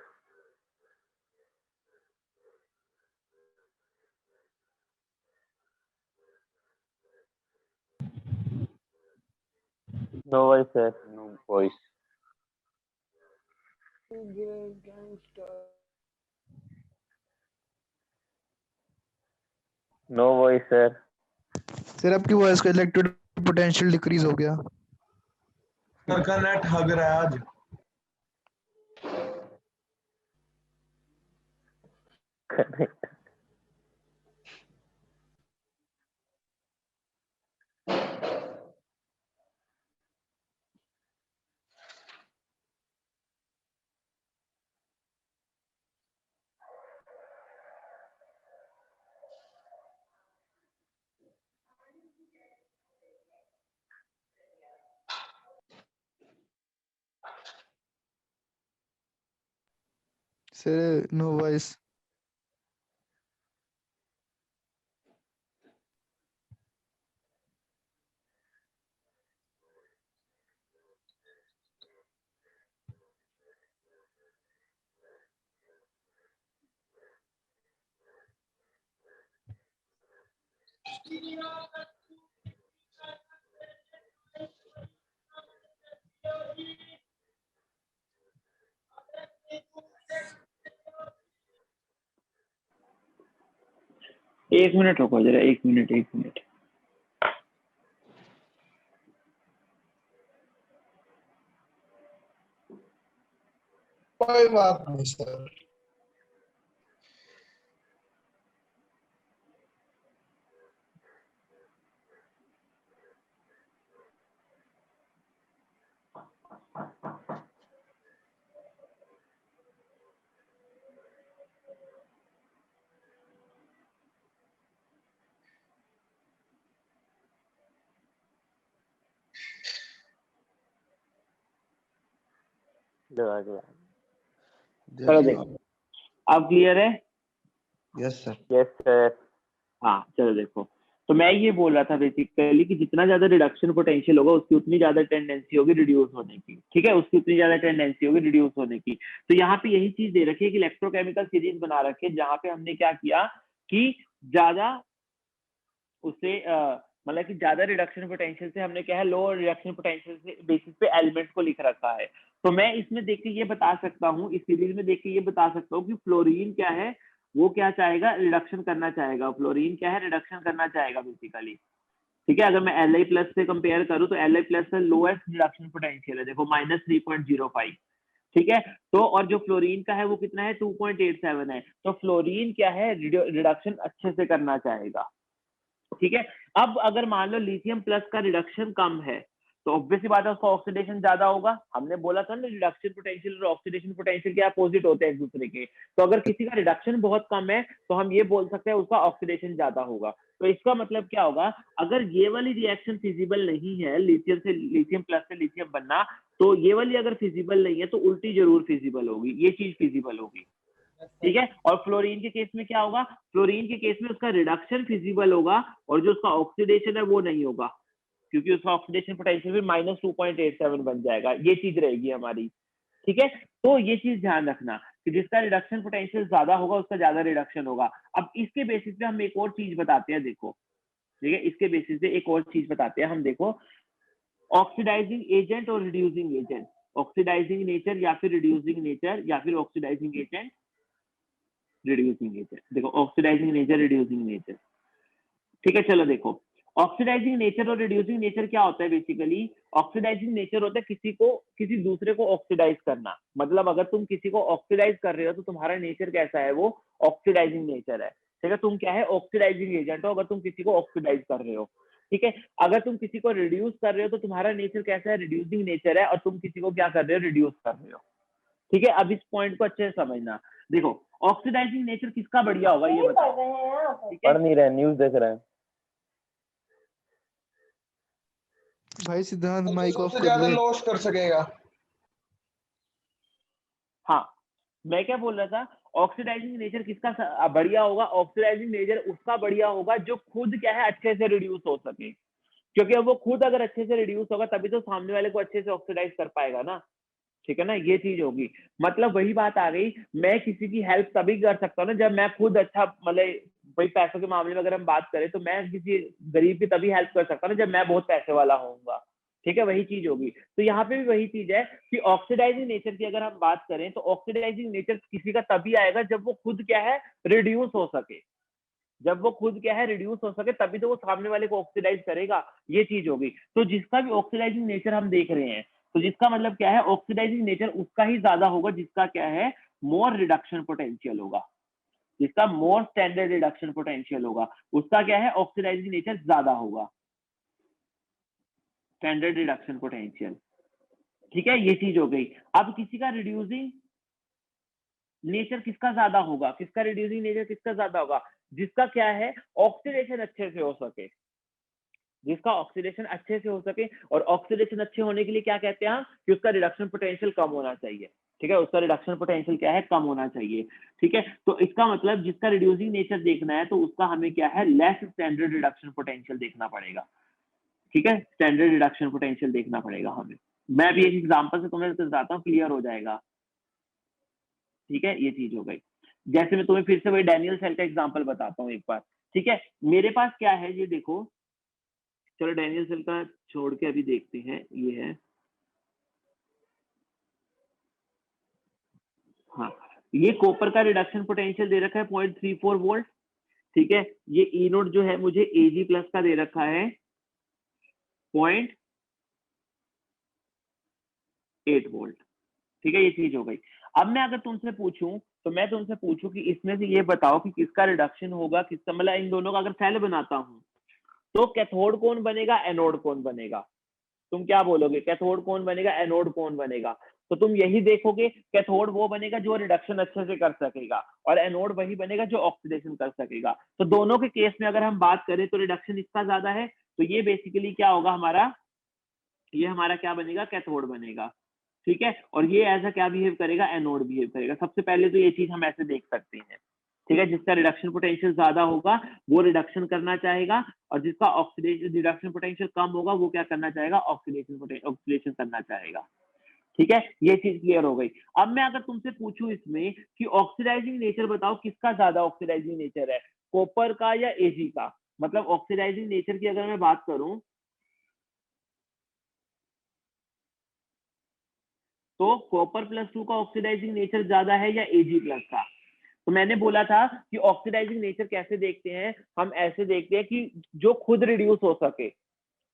no voice sir, no voice. No voice sir. Sir आपकी वॉइस का इलेक्ट्रिक पोटेंशियल डिक्रीज हो गया। सर का नेट हग रहा है आज। Sir no voice. एक मिनट रुको जरा, एक मिनट। कोई बात नहीं सर। चलो देखो, अब क्लियर है? Yes sir. Yes sir. हाँ चलो देखो, तो मैं ये बोल रहा था बेसिकली कि जितना ज्यादा रिडक्शन पोटेंशियल होगा उसकी उतनी ज्यादा टेंडेंसी होगी रिड्यूस होने की। ठीक है, उसकी उतनी ज्यादा टेंडेंसी होगी रिड्यूस होने की। तो यहाँ पे यही चीज दे रखी है कि इलेक्ट्रोकेमिकल सीरीज बना रखी है, जहाँ पे हमने क्या किया कि ज्यादा उसे मतलब कि ज्यादा रिडक्शन पोटेंशियल से हमने क्या है लोअर रिडक्शन पोटेंशियल से बेसिस पे एलिमेंट्स को लिख रखा है। तो मैं इसमें देख के ये बता सकता हूँ, इस सीरीज में देख के ये बता सकता हूँ कि फ्लोरीन क्या है, वो क्या चाहेगा, रिडक्शन करना चाहेगा। फ्लोरीन क्या है, रिडक्शन करना चाहेगा बेसिकली। ठीक है, अगर मैं Li प्लस से कंपेयर करूं तो Li प्लस का लोएस्ट रिडक्शन पोटेंशियल है, देखो -3.05। ठीक है, तो और जो फ्लोरीन का है वो कितना है, 2.87 है। तो फ्लोरीन क्या है, रिडक्शन अच्छे से करना चाहेगा। ठीक है, अब अगर मान लो लिथियम प्लस का रिडक्शन कम है तो ऑब्वियसली बात है उसका ऑक्सीडेशन ज्यादा होगा। हमने बोला था ना रिडक्शन पोटेंशियल और ऑक्सीडेशन पोटेंशियल के अपोजिट होते हैं एक दूसरे के। तो अगर किसी का रिडक्शन बहुत कम है तो हम ये बोल सकते हैं उसका ऑक्सीडेशन ज्यादा होगा। तो इसका मतलब क्या होगा, अगर ये वाली रिएक्शन फिजिबल नहीं है, लिथियम से लिथियम प्लस से लिथियम बनना, तो ये वाली अगर फिजिबल नहीं है तो उल्टी जरूर फिजिबल होगी, ये चीज फिजिबल होगी। ठीक है, और फ्लोरीन के केस में क्या होगा, फ्लोरीन के केस में उसका रिडक्शन फिजिबल होगा और जो उसका ऑक्सीडेशन है वो नहीं होगा, क्योंकि उसका ऑक्सीडेशन पोटेंशियल भी -2.87 बन जाएगा। ये चीज रहेगी हमारी। ठीक है, तो ये चीज ध्यान रखना कि जिसका रिडक्शन पोटेंशियल ज्यादा होगा उसका ज्यादा रिडक्शन होगा। अब इसके बेसिस पे हम एक और चीज बताते हैं, देखो। ठीक है, इसके बेसिस पे एक और चीज बताते हैं हम, देखो। ऑक्सीडाइजिंग एजेंट और रिड्यूसिंग एजेंट, ऑक्सीडाइजिंग नेचर या फिर रिड्यूसिंग नेचर या फिर ऑक्सीडाइजिंग एजेंट रिड्यूसिंग नेचर। देखो ऑक्सीडाइजिंग नेचर, रिड्यूसिंग नेचर। ठीक है, चलो देखो, ऑक्सीडाइजिंग नेचर और रिड्यूसिंग नेचर क्या होता है बेसिकली। ऑक्सीडाइजिंग नेचर होता है किसी दूसरे को ऑक्सीडाइज करना। मतलब अगर तुम किसी को ऑक्सीडाइज कर रहे हो तो तुम्हारा नेचर कैसा है, वो ऑक्सीडाइजिंग नेचर है। ठीक है, तुम क्या है, ऑक्सीडाइजिंग एजेंट हो अगर तुम किसी को ऑक्सीडाइज कर रहे हो। ठीक है, अगर तुम किसी को रिड्यूस कर रहे हो तो तुम्हारा नेचर कैसा है, रिड्यूसिंग नेचर है, और तुम किसी को क्या कर रहे हो, रिड्यूस कर रहे हो। ठीक है, अब इस पॉइंट को अच्छे से समझना। देखो ऑक्सीडाइजिंग नेचर किसका बढ़िया होगा ये बताओ। ठीक है, पढ़ नहीं रहे, न्यूज देख रहे हैं। भाई सिद्धांत माइक ऑफ सबसे कर ज्यादा ले। लॉस कर सकेगा। हाँ मैं क्या बोल रहा था, ऑक्सीडाइजिंग नेचर किसका बढ़िया होगा, ऑक्सीडाइजिंग नेचर उसका बढ़िया होगा जो खुद क्या है अच्छे से रिड्यूस हो सके। क्योंकि अब वो खुद अगर अच्छे से रिड्यूस होगा तभी तो सामने वाले को अच्छे से ऑक्सीडाइज कर पाएगा ना। ठीक है ना, ये चीज होगी। मतलब वही बात आ गई, मैं किसी की हेल्प तभी कर सकता हूँ ना जब मैं खुद अच्छा, मतलब भाई पैसों के मामले में अगर हम बात करें तो मैं किसी गरीब की तभी हेल्प कर सकता हूँ ना जब मैं बहुत पैसे वाला होऊंगा। ठीक है, वही चीज होगी। तो यहाँ पे भी वही चीज है कि ऑक्सीडाइजिंग नेचर की अगर हम बात करें तो ऑक्सीडाइजिंग नेचर किसी का तभी आएगा जब वो खुद क्या है, रिड्यूस हो सके। जब वो खुद क्या है, रिड्यूस हो सके, तभी तो वो सामने वाले को ऑक्सीडाइज करेगा, ये चीज होगी। तो जिसका भी ऑक्सीडाइजिंग नेचर हम देख रहे हैं, तो जिसका मतलब क्या है, ऑक्सीडाइजिंग नेचर उसका ही ज्यादा होगा जिसका क्या है, मोर रिडक्शन पोटेंशियल होगा। जिसका मोर स्टैंडर्ड रिडक्शन पोटेंशियल होगा उसका क्या है, ऑक्सीडाइजिंग नेचर ज्यादा होगा, स्टैंडर्ड रिडक्शन पोटेंशियल। ठीक है, ये चीज हो गई। अब किसी का रिड्यूसिंग नेचर किसका ज्यादा होगा, किसका रिड्यूसिंग नेचर किसका ज्यादा होगा, जिसका क्या है, ऑक्सीडेशन अच्छे से हो सके, जिसका ऑक्सीडेशन अच्छे से हो सके। और ऑक्सीडेशन अच्छे होने के लिए क्या कहते हैं हम, कि उसका रिडक्शन पोटेंशियल कम होना चाहिए। ठीक है, उसका रिडक्शन पोटेंशियल क्या है, कम होना चाहिए। ठीक है, तो इसका मतलब जिसका रिड्यूसिंग नेचर देखना है तो उसका हमें क्या है, लेस स्टैंडर्ड रिडक्शन पोटेंशियल देखना पड़ेगा। ठीक है, स्टैंडर्ड रिडक्शन पोटेंशियल देखना पड़ेगा हमें। मैं भी एक एग्जांपल से तुम्हें बताता हूँ, क्लियर हो जाएगा। ठीक है, ये चीज हो गई। जैसे मैं तुम्हें फिर से वही डैनियल सेल का एग्जांपल बताता हूँ एक बार। ठीक है, मेरे पास क्या है, ये देखो, चलो डैनियल सेल का छोड़ के अभी देखते हैं, ये है, हाँ, ये कॉपर का रिडक्शन पोटेंशियल दे रखा है 0.34 वोल्ट। ठीक है, ये ई नोट जो है मुझे एजी प्लस का दे रखा है 0.8 वोल्ट। ठीक है, ये चीज हो गई। अब मैं अगर तुमसे पूछूं, तो मैं तुमसे पूछूं कि इसमें से ये बताओ कि किसका रिडक्शन होगा, किसका, मतलब इन दोनों का अगर सेल बनाता हूं तो कैथोड कौन बनेगा, एनोड कौन बनेगा। तुम क्या बोलोगे, कैथोड कौन बनेगा, एनोड कौन बनेगा। तो तुम यही देखोगे, कैथोड वो बनेगा जो रिडक्शन अच्छे से कर सकेगा, और एनोड वही बनेगा जो ऑक्सीडेशन कर सकेगा। तो दोनों के केस में अगर हम बात करें तो रिडक्शन इसका ज्यादा है, तो ये बेसिकली क्या होगा हमारा, ये हमारा क्या बनेगा, कैथोड बनेगा। ठीक है, और ये ऐसा क्या बिहेव करेगा, एनोड बिहेव करेगा। सबसे पहले तो ये चीज हम ऐसे देख सकते हैं। ठीक है, जिसका रिडक्शन पोटेंशियल ज्यादा होगा वो रिडक्शन करना चाहेगा, और जिसका ऑक्सीडेशन रिडक्शन पोटेंशियल कम होगा वो क्या करना चाहेगा, ऑक्सीडेशन करना चाहेगा। ठीक है, ये चीज क्लियर हो गई। अब मैं अगर तुमसे पूछूं इसमें कि ऑक्सीडाइजिंग नेचर बताओ किसका ज्यादा ऑक्सीडाइजिंग नेचर है, कॉपर का या एजी का। मतलब ऑक्सीडाइजिंग नेचर की अगर मैं बात करूं तो कॉपर +2 का ऑक्सीडाइजिंग नेचर ज्यादा है या एजी प्लस का। तो मैंने बोला था कि ऑक्सीडाइजिंग नेचर कैसे देखते हैं, हम ऐसे देखते हैं कि जो खुद रिड्यूस हो सके,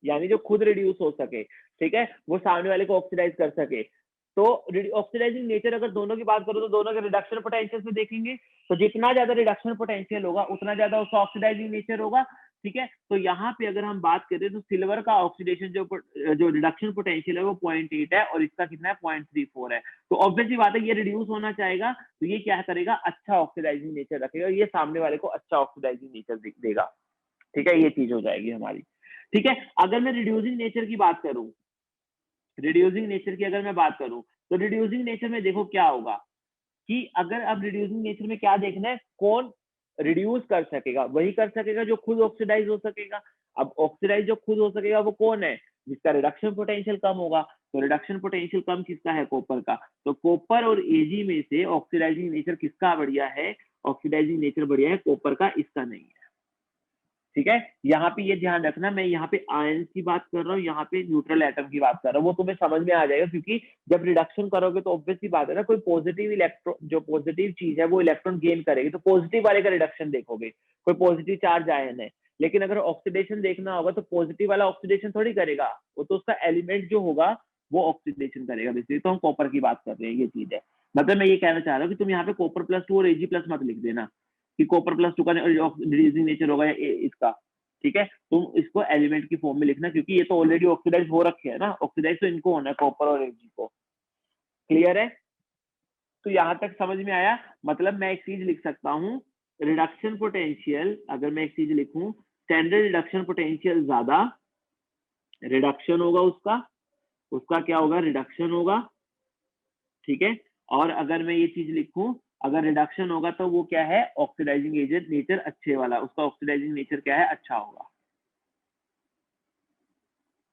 यानी जो खुद रिड्यूस हो सके, ठीक है, वो सामने वाले को ऑक्सीडाइज कर सके। तो ऑक्सीडाइजिंग नेचर अगर दोनों की बात करो तो दोनों के रिडक्शन पोटेंशियल से देखेंगे, तो जितना ज्यादा रिडक्शन पोटेंशियल होगा उतना ज्यादा उसका ऑक्सीडाइजिंग नेचर होगा। ठीक है, तो यहाँ पे अगर हम बात करें तो सिल्वर का ऑक्सीडेशन जो रिडक्शन पोटेंशियल है वो 0.8 है, और इसका कितना है, 0.34 है। तो ऑब्वियसली बात है, ये रिड्यूस होना चाहेगा तो ये क्या करेगा, अच्छा ऑक्सीडाइजिंग नेचर रखेगा, ये सामने वाले को अच्छा ऑक्सीडाइजिंग नेचर देगा। ठीक है, ये चीज हो जाएगी हमारी। ठीक है, अगर मैं रिड्यूसिंग नेचर की बात करूं, रिड्यूसिंग नेचर की अगर मैं बात करूं तो रिड्यूसिंग नेचर में देखो क्या होगा कि अगर अब रिड्यूसिंग नेचर में क्या देखना है, कौन रिड्यूस कर सकेगा, वही कर सकेगा जो खुद ऑक्सीडाइज हो सकेगा। अब ऑक्सीडाइज जो खुद हो सकेगा वो कौन है, जिसका रिडक्शन पोटेंशियल कम होगा। तो रिडक्शन पोटेंशियल कम किसका है, कॉपर का। तो कॉपर और एजी में से ऑक्सीडाइजिंग नेचर किसका बढ़िया है, ऑक्सीडाइजिंग नेचर बढ़िया है कॉपर का, इसका नहीं है। ठीक है, यहाँ पे ये ध्यान रखना, मैं यहाँ पे आयन की बात कर रहा हूँ, यहाँ पे न्यूट्रल एटम की बात कर रहा हूँ, वो तुम्हें समझ में आ जाएगा। क्योंकि जब रिडक्शन करोगे तो ऑब्वियसली बात है ना, कोई पॉजिटिव इलेक्ट्रॉन, जो पॉजिटिव चीज है वो इलेक्ट्रॉन गेन करेगी, तो पॉजिटिव वाले का रिडक्शन देखोगे, कोई पॉजिटिव चार्ज आयन है। लेकिन अगर ऑक्सीडेशन देखना होगा तो पॉजिटिव वाला ऑक्सीडेशन थोड़ी करेगा, वो तो उसका एलिमेंट जो होगा वो ऑक्सीडेशन करेगा बेसिकली। तो हम कॉपर की बात कर रहे हैं, ये चीज है। मतलब मैं ये कहना चाह रहा हूँ कि तुम यहाँ पे कॉपर +2 और एजी प्लस मत लिख देना कि कॉपर +2 का रिड्यूसिंग नेचर होगा या इसका। ठीक है, तुम इसको एलिमेंट की फॉर्म में लिखना, क्योंकि ये तो ऑलरेडी ऑक्सीडाइज हो रखे है ना, ऑक्सीडाइज तो इनको होना है, कॉपर और एजी को। क्लियर है, तो यहां तक समझ में आया। मतलब मैं एक चीज लिख सकता हूँ, रिडक्शन पोटेंशियल, अगर मैं एक चीज लिखूं, स्टैंडर्ड रिडक्शन पोटेंशियल ज्यादा, रिडक्शन होगा उसका क्या होगा, रिडक्शन होगा। ठीक है, और अगर मैं ये चीज लिखूं, अगर रिडक्शन होगा तो वो क्या है, ऑक्सीडाइजिंग एजेंट नेचर अच्छे वाला, उसका ऑक्सीडाइजिंग नेचर क्या है, अच्छा होगा।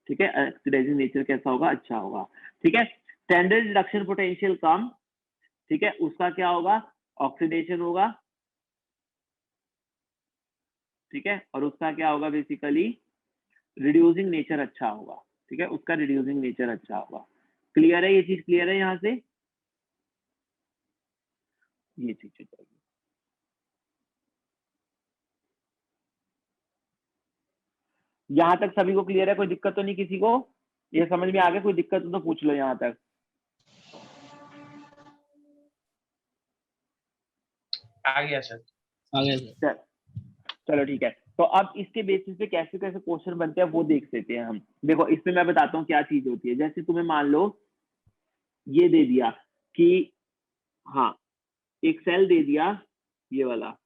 ठीक है, ऑक्सीडाइजिंग नेचर कैसा होगा, अच्छा होगा। ठीक है, स्टैंडर्ड रिडक्शन पोटेंशियल कम, ठीक है, उसका क्या होगा, ऑक्सीडेशन होगा। ठीक है, और उसका क्या होगा, बेसिकली रिड्यूसिंग नेचर अच्छा होगा। ठीक है, उसका रिड्यूसिंग नेचर अच्छा होगा। क्लियर है, ये चीज क्लियर है यहाँ से, ये चीज चाहिए। यहाँ तक सभी को क्लियर है, कोई दिक्कत तो नहीं किसी को, ये समझ में आ गया? कोई दिक्कत हो तो पूछ लो यहाँ तक। आ गया सर। चलो ठीक है, तो अब इसके बेसिस पे कैसे कैसे क्वेश्चन बनते हैं वो देख लेते हैं हम। देखो इसमें मैं बताता हूँ क्या चीज होती है। जैसे तुम्हें मान लो ये दे दिया कि हाँ एक सेल दे दिया ये वाला,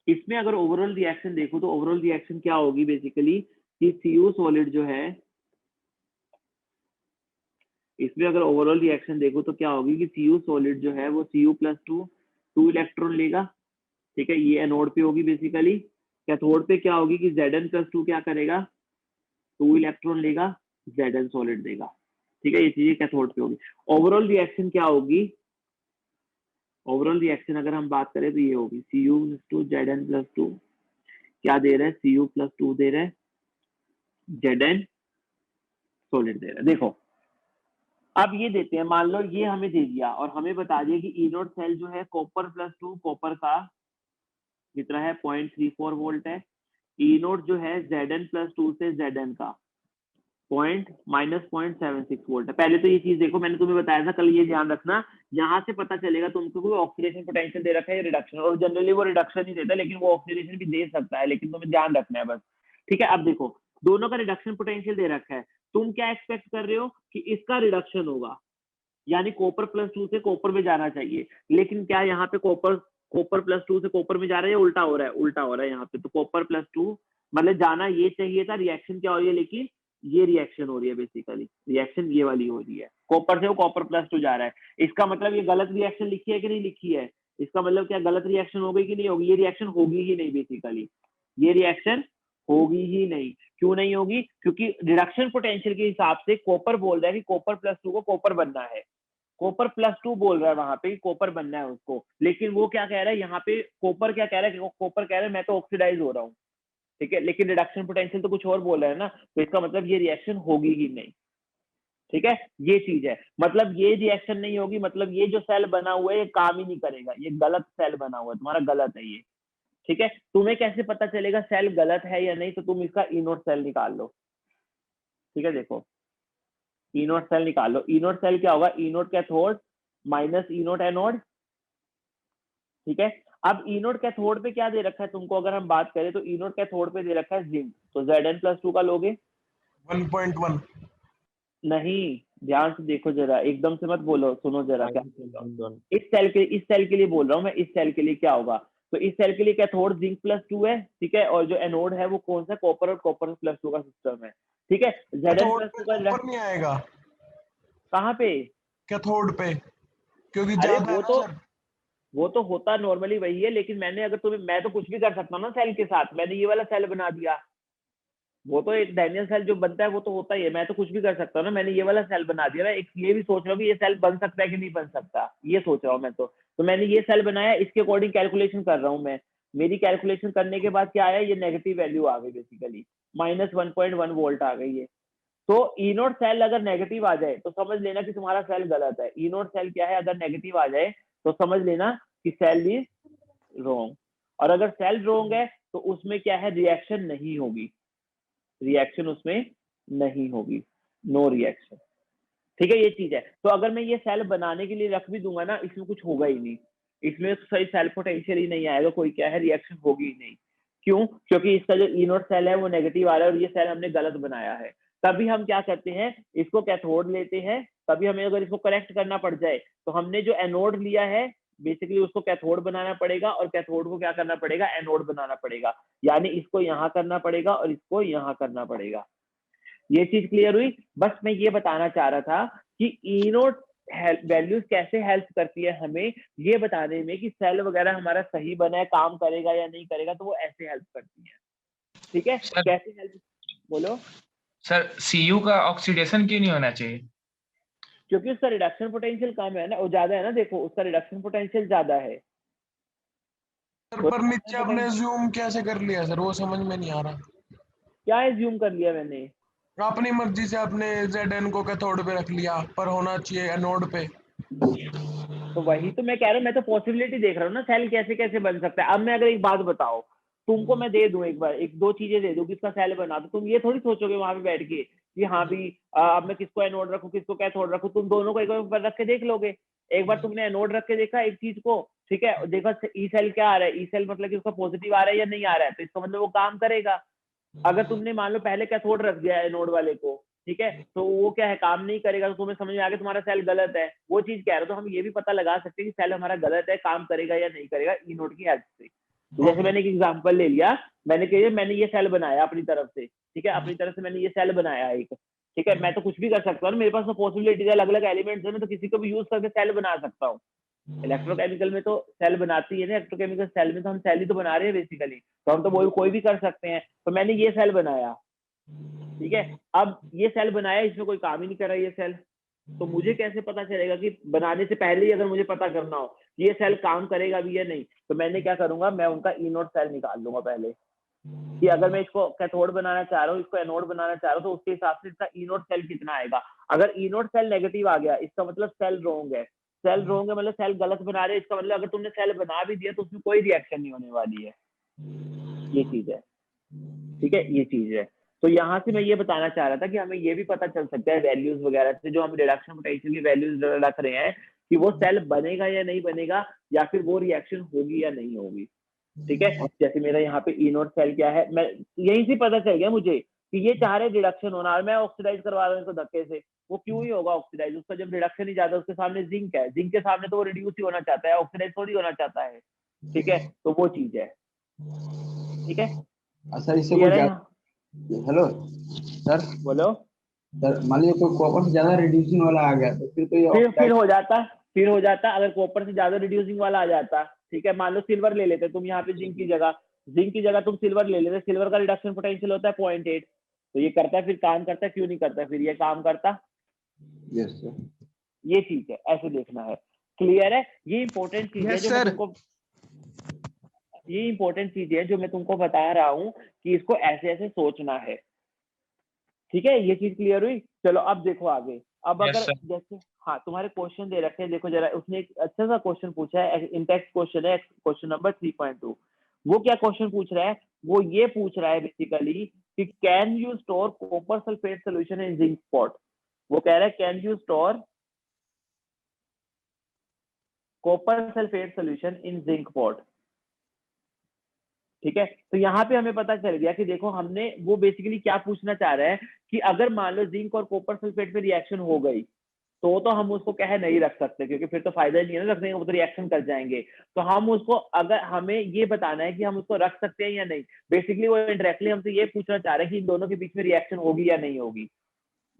इसमें अगर ओवरऑल रिएक्शन देखो तो ओवरऑल रिएक्शन क्या होगी बेसिकली कि सीयू सॉलिड जो है, इसमें अगर ओवरऑल रिएक्शन देखो तो क्या होगी कि सीयू सॉलिड जो है वो Cu+2 2 इलेक्ट्रॉन लेगा, ठीक है, ये एनोड पे होगी बेसिकली। कैथोड पे क्या होगी कि Zn+2 क्या करेगा, 2 इलेक्ट्रॉन लेगा, Zn सॉलिड देगा, ठीक है, ये चीजें कैथोड पे होगी। ओवरऑल रिएक्शन क्या होगी, ओवरऑल रिएक्शन अगर हम बात करें तो ये होगी Cu+2 Zn+2 क्या दे रहा है, Cu+2 दे रहा है, Zn सॉलिड दे रहा है। देखो अब ये देते हैं, मान लो ये हमें दे दिया और हमें बता दिया कि E0 सेल जो है कॉपर+2, कॉपर का कितना है 0.34 वोल्ट है, E0 जो है Zn+2 से Zn का -0.76 वोल्ट है। पहले तो ये चीज देखो, मैंने तुम्हें बताया था कल, ये ध्यान रखना, यहाँ से पता चलेगा तुमको कोई ऑक्सीडेशन पोटेंशियल दे रखा है या रिडक्शन, और जनरली वो रिडक्शन ही देता है, लेकिन वो ऑक्सीडेशन भी दे सकता है, लेकिन तुम्हें ध्यान रखना है बस, ठीक है। अब देखो दोनों का रिडक्शन पोटेंशियल दे रखा है, तुम क्या एक्सपेक्ट कर रहे हो कि इसका रिडक्शन होगा, यानी कॉपर+2 से कॉपर में जाना चाहिए, लेकिन क्या यहाँ पे कॉपर+2 से कॉपर में जा रहा है या उल्टा हो रहा है, उल्टा हो रहा है यहाँ पे। तो कॉपर+2 मतलब जाना ये चाहिए था, रिएक्शन क्या हो रही है, लेकिन ये रिएक्शन हो रही है, बेसिकली रिएक्शन ये वाली हो रही है, कॉपर से वो कॉपर+2 जा रहा है। इसका मतलब ये गलत रिएक्शन लिखी है कि नहीं लिखी है, इसका मतलब क्या गलत रिएक्शन हो गई कि नहीं होगी, ये रिएक्शन होगी ही नहीं, बेसिकली ये रिएक्शन होगी ही नहीं। क्यों नहीं होगी, क्योंकि रिडक्शन पोटेंशियल के हिसाब से कॉपर बोल रहा है कि कॉपर+2 को कॉपर बनना है, कॉपर+2 बोल रहा है वहां पे कि कॉपर बनना है उसको, लेकिन वो क्या कह रहा है यहाँ पे, कॉपर क्या कह रहा है, कॉपर कह रहा है मैं तो ऑक्सीडाइज हो रहा हूँ, ठीक है, लेकिन रिडक्शन पोटेंशियल तो कुछ और बोल रहा है ना, तो इसका मतलब ये रिएक्शन होगी ही नहीं, ठीक है, ये चीज है। मतलब ये रिएक्शन नहीं होगी, मतलब ये जो सेल बना हुआ है ये काम ही नहीं करेगा, ये गलत सेल बना हुआ है तुम्हारा, गलत है ये, ठीक है। तुम्हें कैसे पता चलेगा सेल गलत है या नहीं, तो तुम इसका E0 सेल निकाल लो, ठीक है। देखो E0 सेल निकाल लो, E0 सेल क्या होगा, E0 cathode minus E0 anode, ठीक है। अब E0 कैथोड पे क्या दे रखा है तुमको, अगर हम बात करें तो E0 कैथोड पे दे रखा है जिंक, तो Zn+2 का लोगे 1.1 नहीं, ध्यान से देखो जरा, एकदम से मत बोलो, सुनो जरा क्या इस सेल के लिए बोल रहा हूँ मैं, इस सेल के लिए क्या होगा, तो इस सेल के लिए कैथोड Zinc+2 है, ठीक है, और जो एनोड है वो कौन सा, कॉपर और कॉपर+2 का सिस्टम है, ठीक है। Zn+2 का ऊपर नहीं आएगा कहाँ पे, कैथोड पे, क्योंकि अरे ज्यादा है ना सर। वो तो होता नॉर्मली वही है, लेकिन मैंने अगर तुम्हें, मैं तो कुछ भी कर सकता हूँ ना सेल के साथ, मैंने ये वाला सेल बना दिया, वो तो एक डैनियल सेल जो बनता है वो तो होता ही है, मैं तो कुछ भी कर सकता हूँ ना, मैंने ये वाला सेल बना दिया ना, एक ये भी सोच रहा हूँ कि ये सेल बन सकता है कि नहीं बन सकता, ये सोच रहा हूँ मैं, तो मैंने ये सेल बनाया, इसके अकॉर्डिंग कैलकुलेशन कर रहा हूँ मैं, मेरी कैलकुलेशन करने के बाद क्या आया, ये नेगेटिव वैल्यू आ गई बेसिकली, -1.1 वोल्ट आ गई है। तो E0 सेल अगर नेगेटिव आ जाए तो समझ लेना कि तुम्हारा सेल गलत है। E0 सेल क्या है, अगर नेगेटिव आ जाए तो समझ लेना कि सेल इज रॉन्ग, और अगर सेल रॉन्ग है तो उसमें क्या है, रिएक्शन नहीं होगी, रिएक्शन उसमें नहीं होगी, नो रिएक्शन, ठीक है, ये चीज है। तो अगर मैं ये सेल बनाने के लिए रख भी दूंगा ना, इसमें कुछ होगा ही नहीं, इसमें सही सेल पोटेंशियल ही नहीं आएगा, कोई क्या है रिएक्शन होगी ही नहीं। क्यों, क्योंकि इसका जो E0 सेल है वो नेगेटिव आ रहा है और ये सेल हमने गलत बनाया है। तभी हम क्या करते हैं, इसको कैथोड लेते हैं, तभी हमें अगर इसको करेक्ट करना पड़ जाए तो हमने जो एनोड लिया है बेसिकली उसको कैथोड बनाना पड़ेगा, और कैथोड को क्या करना पड़ेगा, एनोड बनाना पड़ेगा, यानी इसको यहाँ करना पड़ेगा और इसको यहाँ करना पड़ेगा। ये चीज क्लियर हुई। बस मैं ये बताना चाह रहा था कि E0 वैल्यूज कैसे हेल्प करती है हमें ये बताने में कि सेल वगैरह हमारा सही बना है, काम करेगा या नहीं करेगा, तो वो ऐसे हेल्प करती है, ठीक है। कैसे हेल्प, बोलो सर, Cu का ऑक्सीडेशन क्यों नहीं होना चाहिए, क्योंकि उसका रिडक्शन पोटेंशियल कम है ना, वो ज्यादा है ना, देखो उसका रिडक्शन पोटेंशियल ज्यादा है। सर पर नीचे आपने जूम कैसे कर लिया सर, वो समझ में नहीं आ रहा। क्या एज्यूम कर लिया मैंने? अपनी मर्जी से आपने Zn को कैथोड पे रख लिया, पर होना चाहिए एनोड पे। तो वही तो मैं कह रहा हूँ, मैं तो पॉसिबिलिटी देख रहा हूँ ना, सेल कैसे कैसे बन सकता है। अब मैं अगर एक बात बताओ, तुमको मैं दे दूं एक बार, एक दो चीजें दे दूं किसका सेल बना, तो तुम ये थोड़ी सोचोगे वहां पे बैठ के कि हाँ भी अब मैं किसको एनोड रखूं किसको कैथोड रखूं। तुम दोनों को एक बार रख के देख लोगे। एक बार तुमने एनोड रख के देखा एक चीज को, ठीक है, देखा ई सेल क्या आ रहा है, ई सेल मतलब कि उसका पॉजिटिव आ रहा है या नहीं आ रहा है, तो इसका मतलब वो काम करेगा। अगर तुमने मान लो पहले कैथोड रख दिया एनोड वाले को, ठीक है, तो वो क्या है, काम नहीं करेगा, तो तुम्हें समझ में आ गया तुम्हारा सेल गलत है, वो चीज कह रहे हो। तो हम ये भी पता लगा सकते हैं कि सेल हमारा गलत है, काम करेगा या नहीं करेगा ई नोड की हेल्प से। तो जैसे मैंने एक एग्जांपल ले लिया, मैंने कहा मैंने ये सेल बनाया अपनी तरफ से, ठीक है, अपनी तरफ से मैंने ये सेल बनाया एक, ठीक है, मैं तो कुछ भी कर सकता हूँ, मेरे पास तो पॉसिबिलिटीज अलग अलग एलिमेंट्स है, मैं तो किसी को भी यूज करके सेल बना सकता हूँ। इलेक्ट्रोकेमिकल में तो सेल बनाती है ना, इलेक्ट्रोकेमिकल सेल में तो हम सेल ही तो बना रहे हैं बेसिकली, तो हम तो वो कोई भी कर सकते हैं। तो मैंने ये सेल बनाया, ठीक है, अब ये सेल बनाया, इसमें कोई काम ही नहीं कर रहा ये सेल, तो मुझे कैसे पता चलेगा कि बनाने से पहले ही अगर मुझे पता करना हो कि ये सेल काम करेगा भी या नहीं, तो मैंने क्या करूंगा, मैं उनका ई नोड सेल निकाल लूंगा पहले, कि अगर मैं इसको कैथोड बनाना चाह रहा हूँ, इसको एनोड बनाना चाह रहा हूँ, तो उसके हिसाब से इसका ई नोड सेल कितना आएगा। अगर ई नोड सेल नेगेटिव आ गया, इसका मतलब सेल रोंग है, सेल रोंग है मतलब सेल गलत बना रहे हैं, इसका मतलब अगर तुमने सेल बना भी दिया तो उसमें कोई रिएक्शन नहीं होने वाली है। ये चीज है, ठीक है, ये चीज है। तो यहाँ से मैं ये बताना चाह रहा था कि हमें ये भी पता चल सकता है वैल्यूज वगैरह से, जो हम रिडक्शन पोटेंशियल की वैल्यूज रख रहे हैं, कि वो सेल बनेगा या नहीं बनेगा, या फिर वो रिएक्शन होगी या नहीं होगी। ठीक है, जैसे मेरा यहाँ पे ई नोड सेल क्या है, मैं यहीं से पता चल गया मुझे कि ये चाह रहे रिडक्शन होना, और मैं ऑक्सीडाइज करवा रहा हूँ इसको धक्के से। वो क्यों ही होगा ऑक्सीडाइज, उसका जब रिडक्शन ही ज्यादा, उसके सामने जिंक है, जिंक के सामने तो वो रिड्यूस ही होना चाहता है, ऑक्सीडाइज थोड़ी होना चाहता है। ठीक है, तो वो चीज है। ठीक है सर इससे क्लियर कोई है? ज्यादा, हेलो सर, बोलो। सर मान लीजिए कोई कॉपर से ज्यादा रिड्यूसिंग वाला आ गया तो फिर तो ये फिर ऑक्साइड हो जाता अगर कॉपर से ज्यादा रिड्यूसिंग वाला आ जाता। ठीक है, मान लो सिल्वर ले लेते तुम यहाँ पे, जिंक की जगह तुम सिल्वर ले लेते, सिल्वर का रिडक्शन पोटेंशियल होता है 0.8, तो ये करता है, फिर काम करता है, क्यों नहीं करता, फिर ये काम करता। यस सर, ये चीज है, ऐसे देखना है। क्लियर है? ये इंपॉर्टेंट चीज है Yes, जो मैं sir. तुमको, ये इंपॉर्टेंट चीज है जो मैं तुमको बता रहा हूँ कि इसको ऐसे ऐसे सोचना है। ठीक है, ये चीज क्लियर हुई? चलो अब देखो आगे। अब Yes, अगर sir. जैसे हाँ तुम्हारे क्वेश्चन दे रखे हैं, देखो जरा, उसने एक अच्छा सा क्वेश्चन पूछा है, इंटेक्स क्वेश्चन है, क्वेश्चन नंबर 3.2। वो क्या क्वेश्चन पूछ रहा है? वो ये पूछ रहा है बेसिकली कि can you store copper sulphate solution in zinc pot. वो कह रहा है can you store copper sulphate solution in zinc pot. ठीक है, तो यहाँ पे हमें पता चल गया कि देखो हमने, वो बेसिकली क्या पूछना चाह रहा है कि अगर मान लो जिंक और कॉपर सल्फेट में रिएक्शन हो गई, तो हम उसको कह नहीं रख सकते, क्योंकि फिर तो फायदा ही नहीं है ना रखने का, वो तो रिएक्शन कर जाएंगे। तो हम उसको, अगर हमें ये बताना है कि हम उसको रख सकते हैं या नहीं, बेसिकली वो इंडायरेक्टली हमसे ये पूछना चाह रहे हैं कि इन दोनों के बीच में रिएक्शन होगी या नहीं होगी।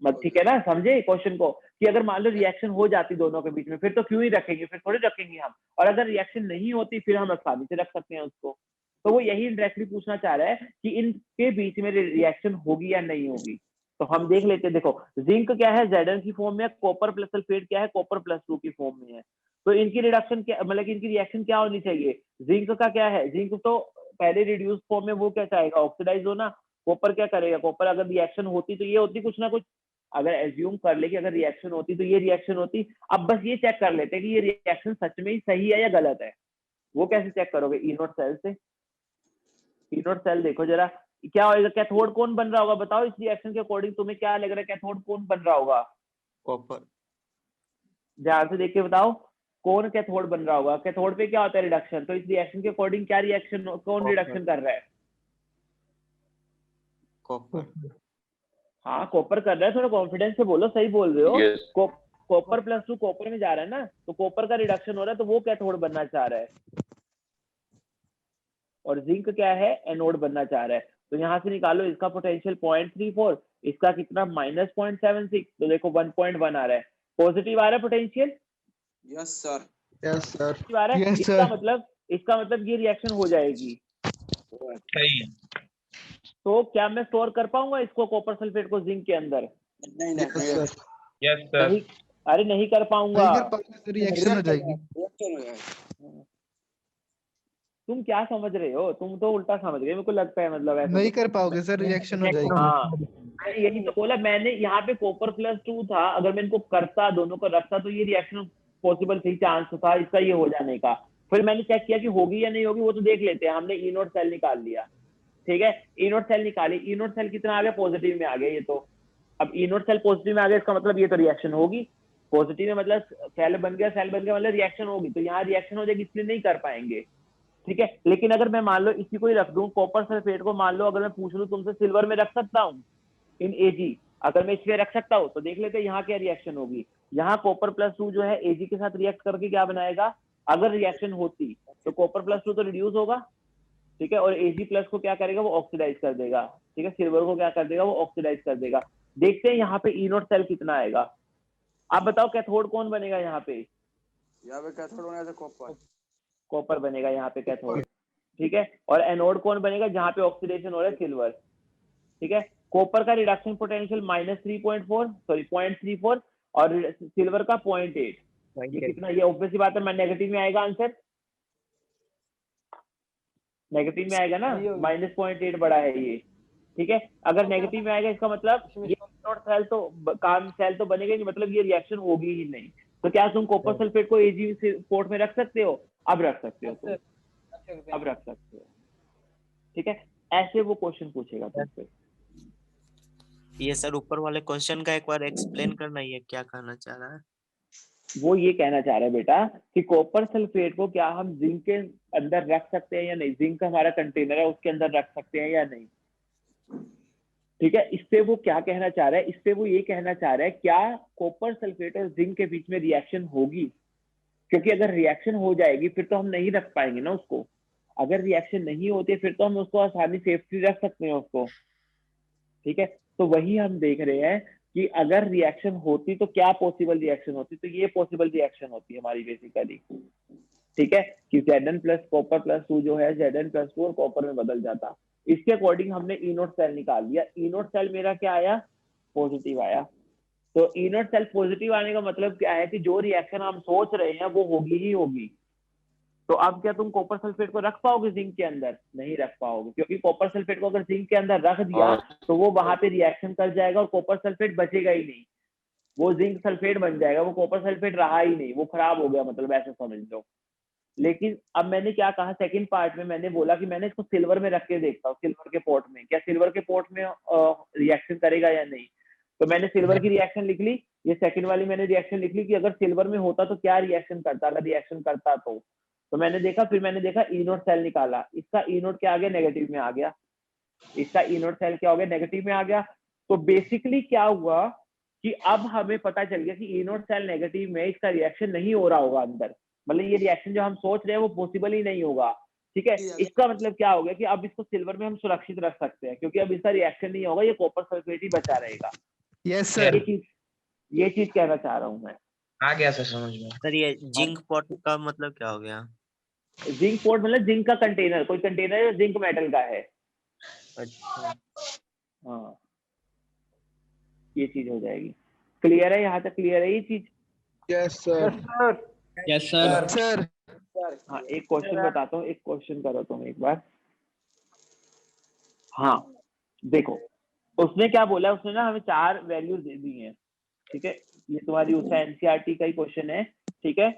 मत ठीक है ना, समझे क्वेश्चन को, कि अगर मान लो रिएक्शन हो जाती दोनों के बीच में, फिर तो क्यों ही रखेंगे, फिर थोड़ी रखेंगे हम, और अगर रिएक्शन नहीं होती फिर हम आसानी से रख सकते हैं उसको। तो वो यही इंडायरेक्टली पूछना चाह रहा है कि इनके बीच में रिएक्शन होगी या नहीं होगी। तो हम देख लेते हैं, देखो जिंक क्या है, Zn की फॉर्म में, कॉपर प्लस सल्फेट क्या है, कॉपर प्लस 2 की फॉर्म में है। तो इनकी रिडक्शन क्या, मतलब इनकी रिएक्शन क्या होनी चाहिए? जिंक का क्या है, जिंक तो पहले रिड्यूस फॉर्म में, वो क्या चाहेगा, ऑक्सीडाइज होना। कॉपर क्या करेगा, कॉपर अगर रिएक्शन होती तो ये होती कुछ ना कुछ, अगर एज्यूम कर ले कि अगर रिएक्शन होती तो ये रिएक्शन होती। अब बस ये चेक कर लेते हैं कि ये रिएक्शन सच में ही सही है या गलत है। वो कैसे चेक करोगे? ई नोड सेल से। ई नोड सेल देखो जरा क्या होगा, कैथोड कौन बन रहा होगा, बताओ इस रिएक्शन के अकॉर्डिंग तुम्हें क्या लग रहा है, कैथोड कौन बन रहा होगा? कॉपर। ध्यान से देख के बताओ कौन कैथोड बन रहा होगा। कैथोड पे क्या होता है, रिडक्शन। तो इस रिएक्शन के अकॉर्डिंग क्या रिएक्शन, कौन रिडक्शन कर रहा है? कॉपर। हाँ कॉपर कर रहा है, थोड़ा कॉन्फिडेंस से बोलो, सही बोल रहे हो। Yes. कॉपर प्लस 2 कॉपर में जा रहा है ना, तो कॉपर का रिडक्शन हो रहा है, तो वो कैथोड बनना चाह रहा है। और जिंक क्या है, एनोड बनना चाह रहा है। तो यहाँ से निकालो इसका पोटेंशियल 0.34, इसका कितना -0.76, तो देखो 1.1 आ रहा है, पॉजिटिव आ रहा है potential. Yes sir, yes sir, आ रहा है, Yes, इसका sir. मतलब ये रिएक्शन हो जाएगी। सही है। तो क्या मैं स्टोर कर पाऊंगा इसको, कॉपर सल्फेट को जिंक के अंदर? नहीं नहीं यस सर, Yes, sir. अरे नहीं कर पाऊंगा। नहीं कर पाओगे तो रिएक्शन हो जाएगी। तुम क्या समझ रहे हो, तुम तो उल्टा समझ गए, मेरे को लगता है मतलब ऐसा नहीं तो। कर पाओगे सर, रिएक्शन हो जाएगी। हाँ मैंने यही तो बोला, मैंने यहाँ पे कॉपर प्लस 2 था, अगर मैं इनको करता दोनों को रखता तो ये रिएक्शन पॉसिबल थी, चांस था इसका ये हो जाने का। फिर मैंने चेक किया कि होगी या नहीं होगी, वो तो देख लेते हैं। हमने ई नोट सेल निकाल लिया, ठीक है, ई नोट सेल निकाली, ई नोट सेल कितना आ गया, पॉजिटिव में आ गया ये तो। अब ई नोट सेल पॉजिटिव में आ गया, इसका मतलब ये तो रिएक्शन होगी। पॉजिटिव में मतलब सेल बन गया, सेल बन गया मतलब रिएक्शन होगी, तो यहाँ रिएक्शन हो जाएगी, इसलिए नहीं कर पाएंगे, ठीक है। लेकिन अगर मैं मान लो इसी को ही रख दूं, कॉपर सल्फेट को मान लो, अगर मैं पूछ लूं तुमसे सिल्वर में रख सकता हूँ इन Ag, अगर मैं इसमें रख सकता हूँ तो देख लेते हैं यहाँ क्या रिएक्शन होगी। यहाँ कॉपर प्लस 2 जो है Ag के साथ रिएक्ट करके क्या बनाएगा, अगर रिएक्शन होती तो कॉपर प्लस 2 तो रिड्यूस होगा, ठीक है, और Ag प्लस को क्या करेगा, वो ऑक्सीडाइज कर देगा, ठीक है, सिल्वर को क्या कर देगा, वो ऑक्सीडाइज कर देगा। देखते हैं यहाँ पे ई नोट सेल कितना आएगा। आप बताओ कैथोड कौन बनेगा यहाँ पे कैथोड बनेगा कॉपर। कॉपर बनेगा यहाँ पे कैथोड, ठीक है, और एनोड कौन बनेगा, जहाँ पे ऑक्सीडेशन हो रहा है सिल्वर, ठीक है। कॉपर का रिडक्शन पोटेंशियल -3.4 सॉरी 0.34 और सिल्वर का 0.8। ये कितना, ये ऑब्वियसली बात है, मैं नेगेटिव में आएगा आंसर, नेगेटिव में आएगा ना, -0.8 बड़ा है ये, ठीक है। अगर नेगेटिव में आएगा इसका मतलब ये नॉट सेल तो काम सेल तो बनेगा नहीं, मतलब ये रिएक्शन होगी ही नहीं। तो क्या तुम कॉपर सल्फेट को Ag पोर्ट में रख सकते हो, अब रख सकते हो तुम, अब रख सकते हो, ठीक है। ऐसे वो क्वेश्चन पूछेगा तुमसे। ये सर ऊपर वाले क्वेश्चन का एक बार एक्सप्लेन करना, ये क्या कहना चाह रहा है? वो ये कहना चाह रहा है बेटा कि कॉपर सल्फेट को क्या हम जिंक के अंदर रख सकते हैं या नहीं, जिंक हमारा कंटेनर है उसके अंदर रख सकते हैं या नहीं, ठीक है। इससे वो क्या कहना चाह रहा है, इससे वो ये कहना चाह रहा है क्या कॉपर सल्फेट और जिंक के बीच में रिएक्शन होगी, क्योंकि अगर रिएक्शन हो जाएगी फिर तो हम नहीं रख पाएंगे ना उसको। अगर रिएक्शन नहीं होती फिर तो हम उसको आसानी सेफ्टी रख सकते हैं उसको, ठीक है। तो वही हम देख रहे हैं कि अगर रिएक्शन होती तो क्या पॉसिबल रिएक्शन होती, तो ये पॉसिबल रिएक्शन होती है हमारी बेसिकली, ठीक है, कि Zn प्लस कॉपर प्लस 2 जो है Zn प्लस 2 और कॉपर में बदल जाता। इसके अकॉर्डिंग हमने ई नोट सेल निकाल दिया, ई नोट सेल मेरा क्या आया, पॉजिटिव आया। तो ई नोट सेल पॉजिटिव आने का मतलब क्या है कि जो रिएक्शन हम सोच रहे हैं वो होगी ही होगी। तो अब क्या तुम कॉपर सल्फेट को रख पाओगे जिंक के अंदर, नहीं रख पाओगे, क्योंकि कॉपर सल्फेट को अगर जिंक के अंदर रख दिया तो वो वहां पे रिएक्शन कर जाएगा और कॉपर सल्फेट बचेगा ही नहीं, वो जिंक सल्फेट बन जाएगा, वो कॉपर सल्फेट रहा ही नहीं, वो खराब हो गया, मतलब ऐसे समझ लो। लेकिन अब मैंने क्या कहा सेकंड पार्ट में, मैंने बोला कि मैंने इसको सिल्वर में रख के देखता हूँ, सिल्वर के पोर्ट में, क्या सिल्वर के पोर्ट में रिएक्शन करेगा या नहीं। तो मैंने सिल्वर की रिएक्शन लिख ली, ये सेकंड वाली मैंने रिएक्शन लिख ली कि अगर सिल्वर में होता तो क्या रिएक्शन करता, अगर रिएक्शन करता तो मैंने देखा, फिर मैंने देखा ई नोट सेल निकाला, इसका ई नोट क्या आ गया, नेगेटिव में आ गया, इसका ई नोट सेल क्या हो गया, नेगेटिव में आ गया। तो बेसिकली क्या हुआ कि अब हमें पता चल गया कि ई नोट सेल नेगेटिव में इसका रिएक्शन नहीं हो रहा होगा अंदर, मतलब ये रिएक्शन जो हम सोच रहे हैं वो पॉसिबल ही नहीं होगा, ठीक है। इसका मतलब क्या हो गया कि अब इसको सिल्वर में हम सुरक्षित रख सकते हैं, क्योंकि अब इसका रिएक्शन नहीं होगा, ये कॉपर सल्फेट ही बचा रहेगा। Yes sir. ये चीज कहना चाह रहा हूँ मैं। आ गया सर समझ में। सर ये जिंक पॉट का मतलब क्या हो गया? जिंक पोर्ट मतलब जिंक का कंटेनर, कोई कंटेनर जो जिंक मेटल का है, अच्छा हाँ ये चीज हो जाएगी। क्लियर है, यहाँ तक क्लियर है ये चीज? Yes sir. Yes sir. Sir हाँ एक क्वेश्चन बताता हूँ, एक क्वेश्चन करो तुम एक बार। हाँ देखो उसने क्या बोला, उसने ना हमें 4 वैल्यूज दे दी हैं, ठीक है, ये तुम्हारी उसका एनसीईआरटी का ही क्वेश्चन है, ठीक है,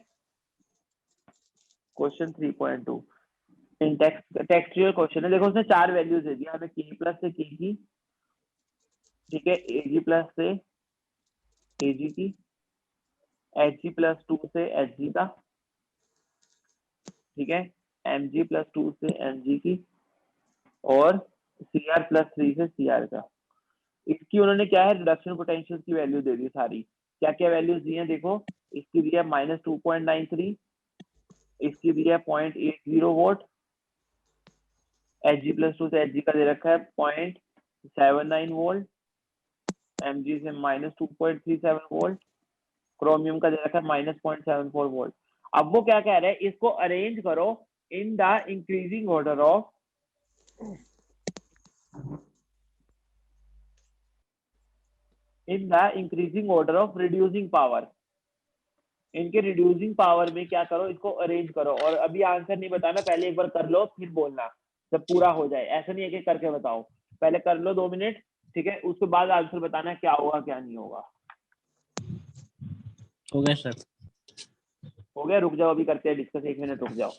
क्वेश्चन 3.2 टेक्सचुअल क्वेश्चन है। देखो उसने 4 वैल्यूज दे दी हमें, के प्लस से के की, ठीक है, एजी प्लस से एजी की, एच प्लस 2 से एच का, ठीक है, mg प्लस 2 से mg की, और cr प्लस 3 से cr का। इसकी उन्होंने क्या है रिडक्शन पोटेंशियल की वैल्यू दे दी सारी। क्या क्या वैल्यूज दी हैं देखो, इसकी दी है -2.93, इसकी दी है 0.80 वोल्ट, Hg प्लस 2 से Hg का दे रखा है 0.79 वोल्ट, Mg से -2.37 वोल्ट, क्रोमियम का दे रखा है -0.74 वोल्ट। अब वो क्या कह रहे हैं, इसको अरेंज करो in the increasing order of reducing power. इनके रिड्यूसिंग पावर में क्या करो, इसको अरेंज करो, और अभी आंसर नहीं बताना, पहले एक बार कर लो फिर बोलना जब पूरा हो जाए। ऐसा नहीं है कि करके बताओ, पहले कर लो 2 मिनट, ठीक है, उसके बाद आंसर बताना क्या होगा क्या नहीं होगा। हो गया सर। हो गया, रुक जाओ, अभी करते हैं डिस्कस, 1 मिनट रुक जाओ।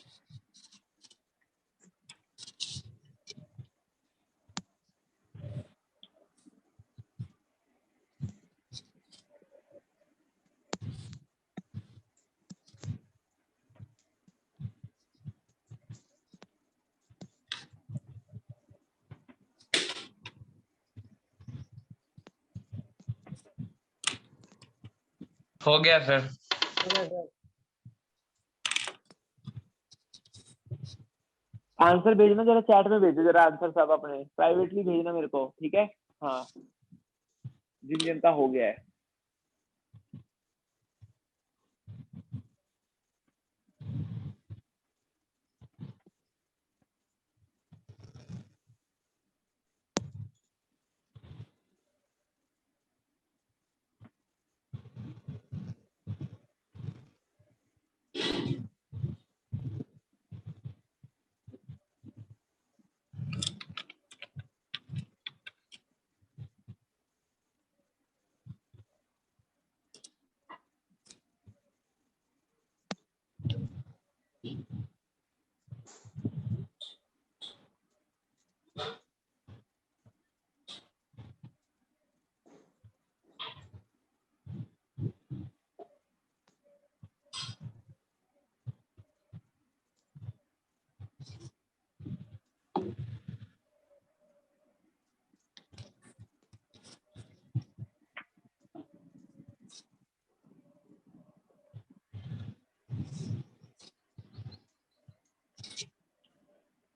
हो गया सर। आंसर भेजना जरा, चैट में भेजो जरा आंसर, सब अपने प्राइवेटली भेजना मेरे को, ठीक है। हाँ, जिन जिन का हो गया है।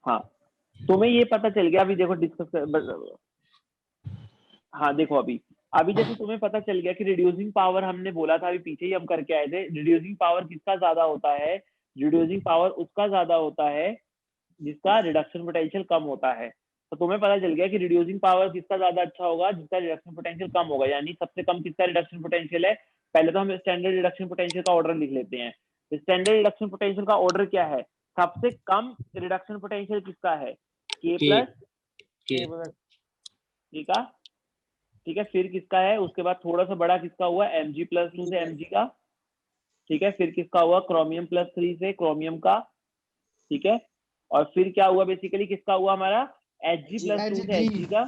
हाँ, तुम्हें ये पता चल गया, अभी देखो डिस्कस कर, हाँ देखो अभी अभी जैसे तुम्हें पता चल गया कि रिड्यूसिंग पावर हमने बोला था, अभी पीछे ही हम करके आए थे, रिड्यूसिंग पावर किसका ज्यादा होता है, रिड्यूसिंग पावर उसका ज्यादा होता है जिसका रिडक्शन पोटेंशियल कम होता है। तो तुम्हें पता चल गया कि रिड्यूसिंग पावर किसका ज्यादा अच्छा होगा, जिसका रिडक्शन पोटेंशियल कम होगा, यानी सबसे कम किसका रिडक्शन पोटेंशियल है। पहले तो हम स्टैंडर्ड रिडक्शन पोटेंशियल का ऑर्डर लिख लेते हैं। स्टैंडर्ड रिडक्शन पोटेंशियल का ऑर्डर क्या है, सबसे कम रिडक्शन पोटेंशियल किसका है, के प्लस ठीक है, ठीक है, फिर किसका है, उसके बाद थोड़ा सा बड़ा किसका हुआ, Mg+2 से Mg का, ठीक है, फिर किसका हुआ, क्रोमियम+3 से क्रोमियम का, ठीक है, और फिर क्या हुआ बेसिकली, किसका हुआ हमारा, Hg+2 से Hg का,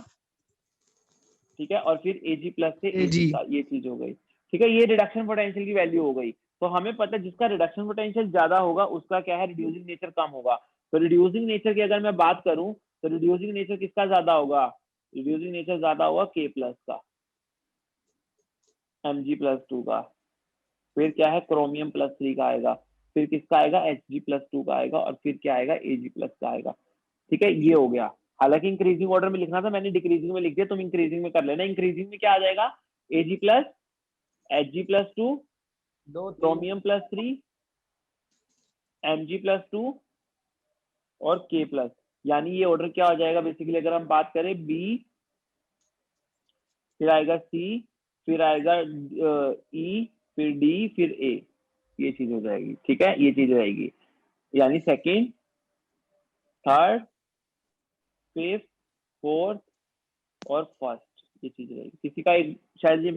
ठीक है, और फिर Ag+ से Ag का, ये चीज हो गई, ठीक है। ये रिडक्शन पोटेंशियल की वैल्यू हो गई। तो हमें पता है जिसका रिडक्शन पोटेंशियल ज्यादा होगा उसका क्या है, रिड्यूसिंग नेचर कम होगा। तो रिड्यूसिंग नेचर की अगर मैं बात करूं तो रिड्यूसिंग नेचर किसका ज्यादा होगा, रिड्यूसिंग नेचर ज्यादा होगा K+ का, Mg+2 का, फिर क्या है, क्रोमियम+3 का आएगा, फिर किसका आएगा, Hg+2 का आएगा, और फिर क्या आएगा, Ag+ का आएगा, ठीक है। ये हो गया। हालांकि इंक्रीजिंग ऑर्डर में लिखना था, मैंने डिक्रीजिंग में लिख दिया, तुम इंक्रीजिंग में कर लेना। इंक्रीजिंग में क्या आ जाएगा, Ag+, Hg+2, क्रोमियम+3, Mg+2 और K+, यानी ये ऑर्डर क्या हो जाएगा बेसिकली, अगर हम बात करें B, फिर आएगा C, फिर आएगा E, फिर D, फिर A, ये चीज हो जाएगी, ठीक है, ये चीज रहेगी, यानी सेकंड, थर्ड, फिफ्थ, फोर्थ और फर्स्ट, ये चीज रहेगी। किसी का एक शायद ये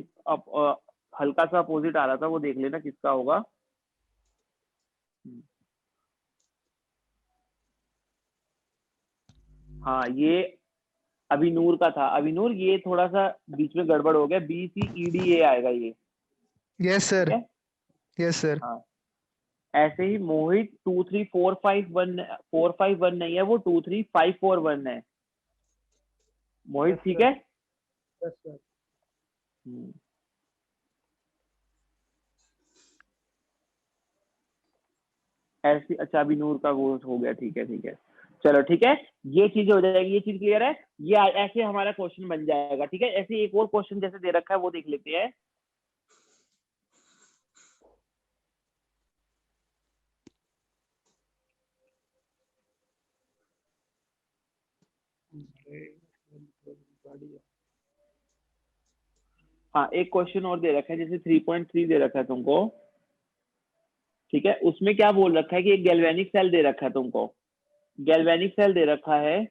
हल्का सा अपोजिट आ रहा था, वो देख लेना किसका होगा। हाँ, ये अभिनूर का था, अभिनूर ये थोड़ा सा बीच में गड़बड़ हो गया, BCEDA आएगा ये, यस सर, ठीक है। Yes sir. हाँ, ऐसे ही मोहित 23451 नहीं है, वो 23541 है मोहित, ठीक है। ऐसी, अच्छा अभी नूर का वो हो गया, ठीक है, ठीक है, चलो ठीक है, ये चीज हो जाएगी, ये चीज क्लियर है। ये ऐसे हमारा क्वेश्चन बन जाएगा, ठीक है। ऐसे एक और क्वेश्चन जैसे दे रखा है वो देख लेते हैं। हाँ, एक क्वेश्चन और दे रखा है, जैसे 3.3 दे रखा है तुमको, ठीक है, उसमें क्या बोल रखा है कि एक गैल्वेनिक सेल दे रखा है तुमको, गैल्वेनिक सेल दे रखा है,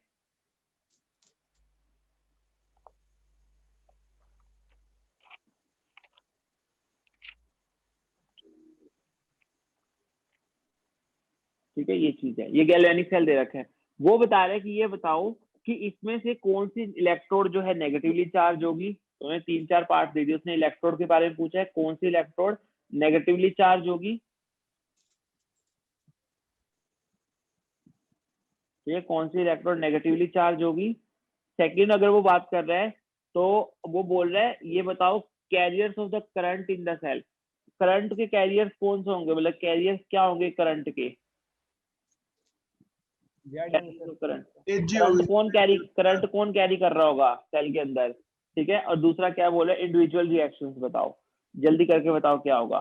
ठीक है, ये चीज है, ये गैल्वेनिक सेल दे रखा है। वो बता रहा है कि ये बताओ कि इसमें से कौन सी इलेक्ट्रोड जो है नेगेटिवली चार्ज होगी। तो उन्हें 3-4 पार्ट दे दिए, उसने इलेक्ट्रोड के बारे में पूछा है, कौन सी इलेक्ट्रोड नेगेटिवली चार्ज होगी, ठीक है, कौन सी इलेक्ट्रोड नेगेटिवली चार्ज होगी। सेकंड अगर वो बात कर रहा है तो वो बोल रहा है ये बताओ carriers of the current in the cell, current के कैरियर्स कौन से होंगे, मतलब कैरियर्स क्या होंगे करंट के, करंट कौन कैरी कर रहा होगा सेल के अंदर, ठीक है। और दूसरा क्या बोले, इंडिविजुअल रिएक्शंस बताओ, जल्दी करके बताओ क्या होगा।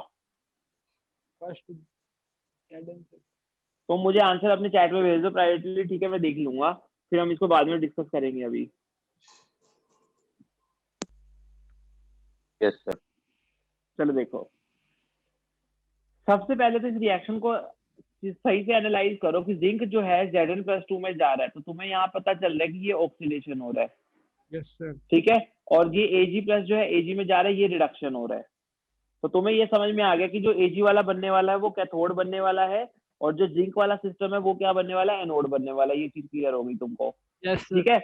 तो मुझे आंसर अपने चैट में भेज दो प्राइवेटली, ठीक है, मैं देख लूंगा, फिर हम इसको बाद में डिस्कस करेंगे अभी। Yes sir. चलो देखो, सबसे पहले तो इस रिएक्शन को सही से एनालाइज करो कि जिंक जो है Zn+2 में जा रहा है, तो तुम्हें यहाँ पता चल रहा है कि ये ऑक्सीडेशन हो रहा है, यस सर, ठीक है, और ये Ag+ जो है Ag में जा रहा है, ये रिडक्शन हो रहा है। तो तुम्हें ये समझ में आ गया कि जो Ag वाला बनने वाला है वो कैथोड बनने वाला है, और जो जिंक वाला सिस्टम है वो क्या बनने वाला है, एनोड बनने वाला है। ये चीज क्लियर होगी तुमको, यस ठीक है।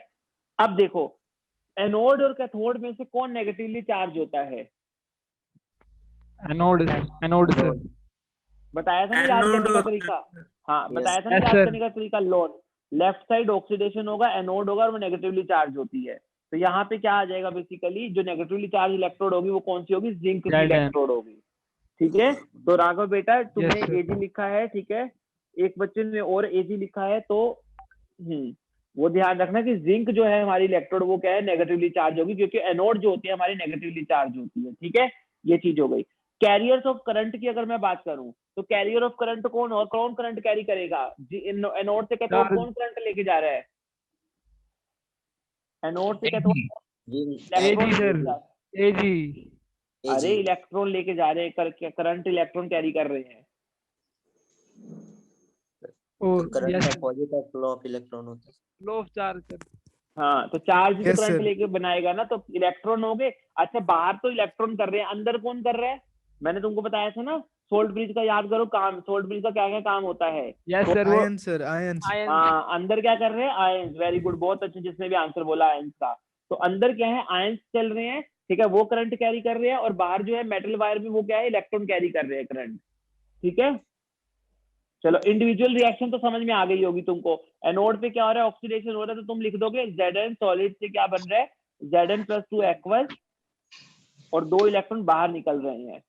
अब देखो, एनोड और कैथोड में से कौन नेगेटिवली चार्ज होता है, एनोड, एनोड सर, बताया था ना याद करने का तरीका, हाँ बताया था ना Yes, याद sir. करने का तरीका। लोड लेफ्ट साइड ऑक्सीडेशन होगा, एनोड होगा और वो नेगेटिवली चार्ज होती है। तो यहाँ पे क्या आ जाएगा, बेसिकली जो नेगेटिवली चार्ज इलेक्ट्रोड होगी वो कौन सी होगी, जिंक की Zn. इलेक्ट्रोड होगी, ठीक है। तो राघव बेटा तुमने Yes, sir. Ag लिखा है, ठीक है, एक बच्चे ने और Ag लिखा है, तो वो ध्यान रखना कि जिंक जो है हमारी इलेक्ट्रोड वो क्या है, नेगेटिवली चार्ज होगी, क्योंकि एनोड जो होती है हमारी नेगेटिवली चार्ज होती है, ठीक है। ये चीज हो गई। कैरियर्स ऑफ करंट की अगर मैं बात करूं तो कैरियर ऑफ करंट कौन, और कौन करंट कैरी करेगा, एनोड से कैथोड Charge. कौन करंट लेके जा रहा है, एनोड से कैथोड Ag सर, Ag, अरे इलेक्ट्रॉन लेके जा रहे हैं, करंट इलेक्ट्रॉन कैरी कर रहे हैं। Oh current yes, opposite of flow of electron होता है। फ्लो ऑफ चार्ज सर, हाँ, तो चार्ज तो Yes, करंट sir. लेके बनाएगा ना, तो इलेक्ट्रॉन हो गए। अच्छा, बाहर तो इलेक्ट्रॉन कर रहे हैं, अंदर कौन कर रहा है, मैंने तुमको बताया था ना, सोल्ट ब्रिज का याद करो काम, सोल्ट ब्रिज का क्या क्या काम होता है। यस सर, वो आयन सर, आयन। हाँ, अंदर क्या कर रहे हैं, आयंस, वेरी गुड, बहुत अच्छे, जिसने भी आंसर बोला आयंस का। तो अंदर क्या है, आयंस चल रहे हैं, ठीक है, वो करंट कैरी कर रहे हैं, और बाहर जो है मेटल वायर में वो क्या है, इलेक्ट्रॉन कैरी कर रहे हैं करंट, ठीक है। चलो, इंडिविजुअल रिएक्शन तो समझ में आ गई होगी तुमको। एनोड पे क्या हो रहा है, ऑक्सीडेशन हो रहा है, तो तुम लिख दोगे Zn सॉलिड से क्या बन रहा है, Zn+2 एक्वस, और 2 इलेक्ट्रॉन बाहर निकल रहे हैं,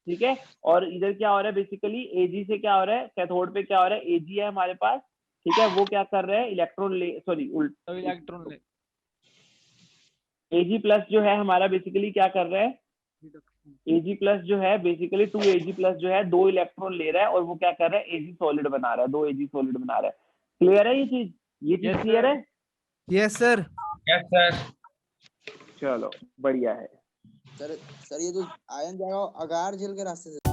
ठीक है। और इधर क्या हो रहा है, बेसिकली Ag से क्या हो रहा है, कैथोड पे क्या हो रहा है, Ag है हमारे पास, ठीक है, वो क्या कर रहा है, इलेक्ट्रॉन ले, सॉरी उल्ट, इलेक्ट्रॉन ले, Ag+ जो है हमारा बेसिकली क्या कर रहा है, Ag+ जो है बेसिकली 2Ag+ जो है 2 इलेक्ट्रॉन ले रहा है, और वो क्या कर रहा है, Ag सॉलिड बना रहा है, 2 Ag सॉलिड बना रहा है। क्लियर है ये चीज, ये चीज Yes, क्लियर sir. है। Yes sir. Yes sir. चलो बढ़िया है। सर ये तो आयन जाएगा अगार झेल के रास्ते से।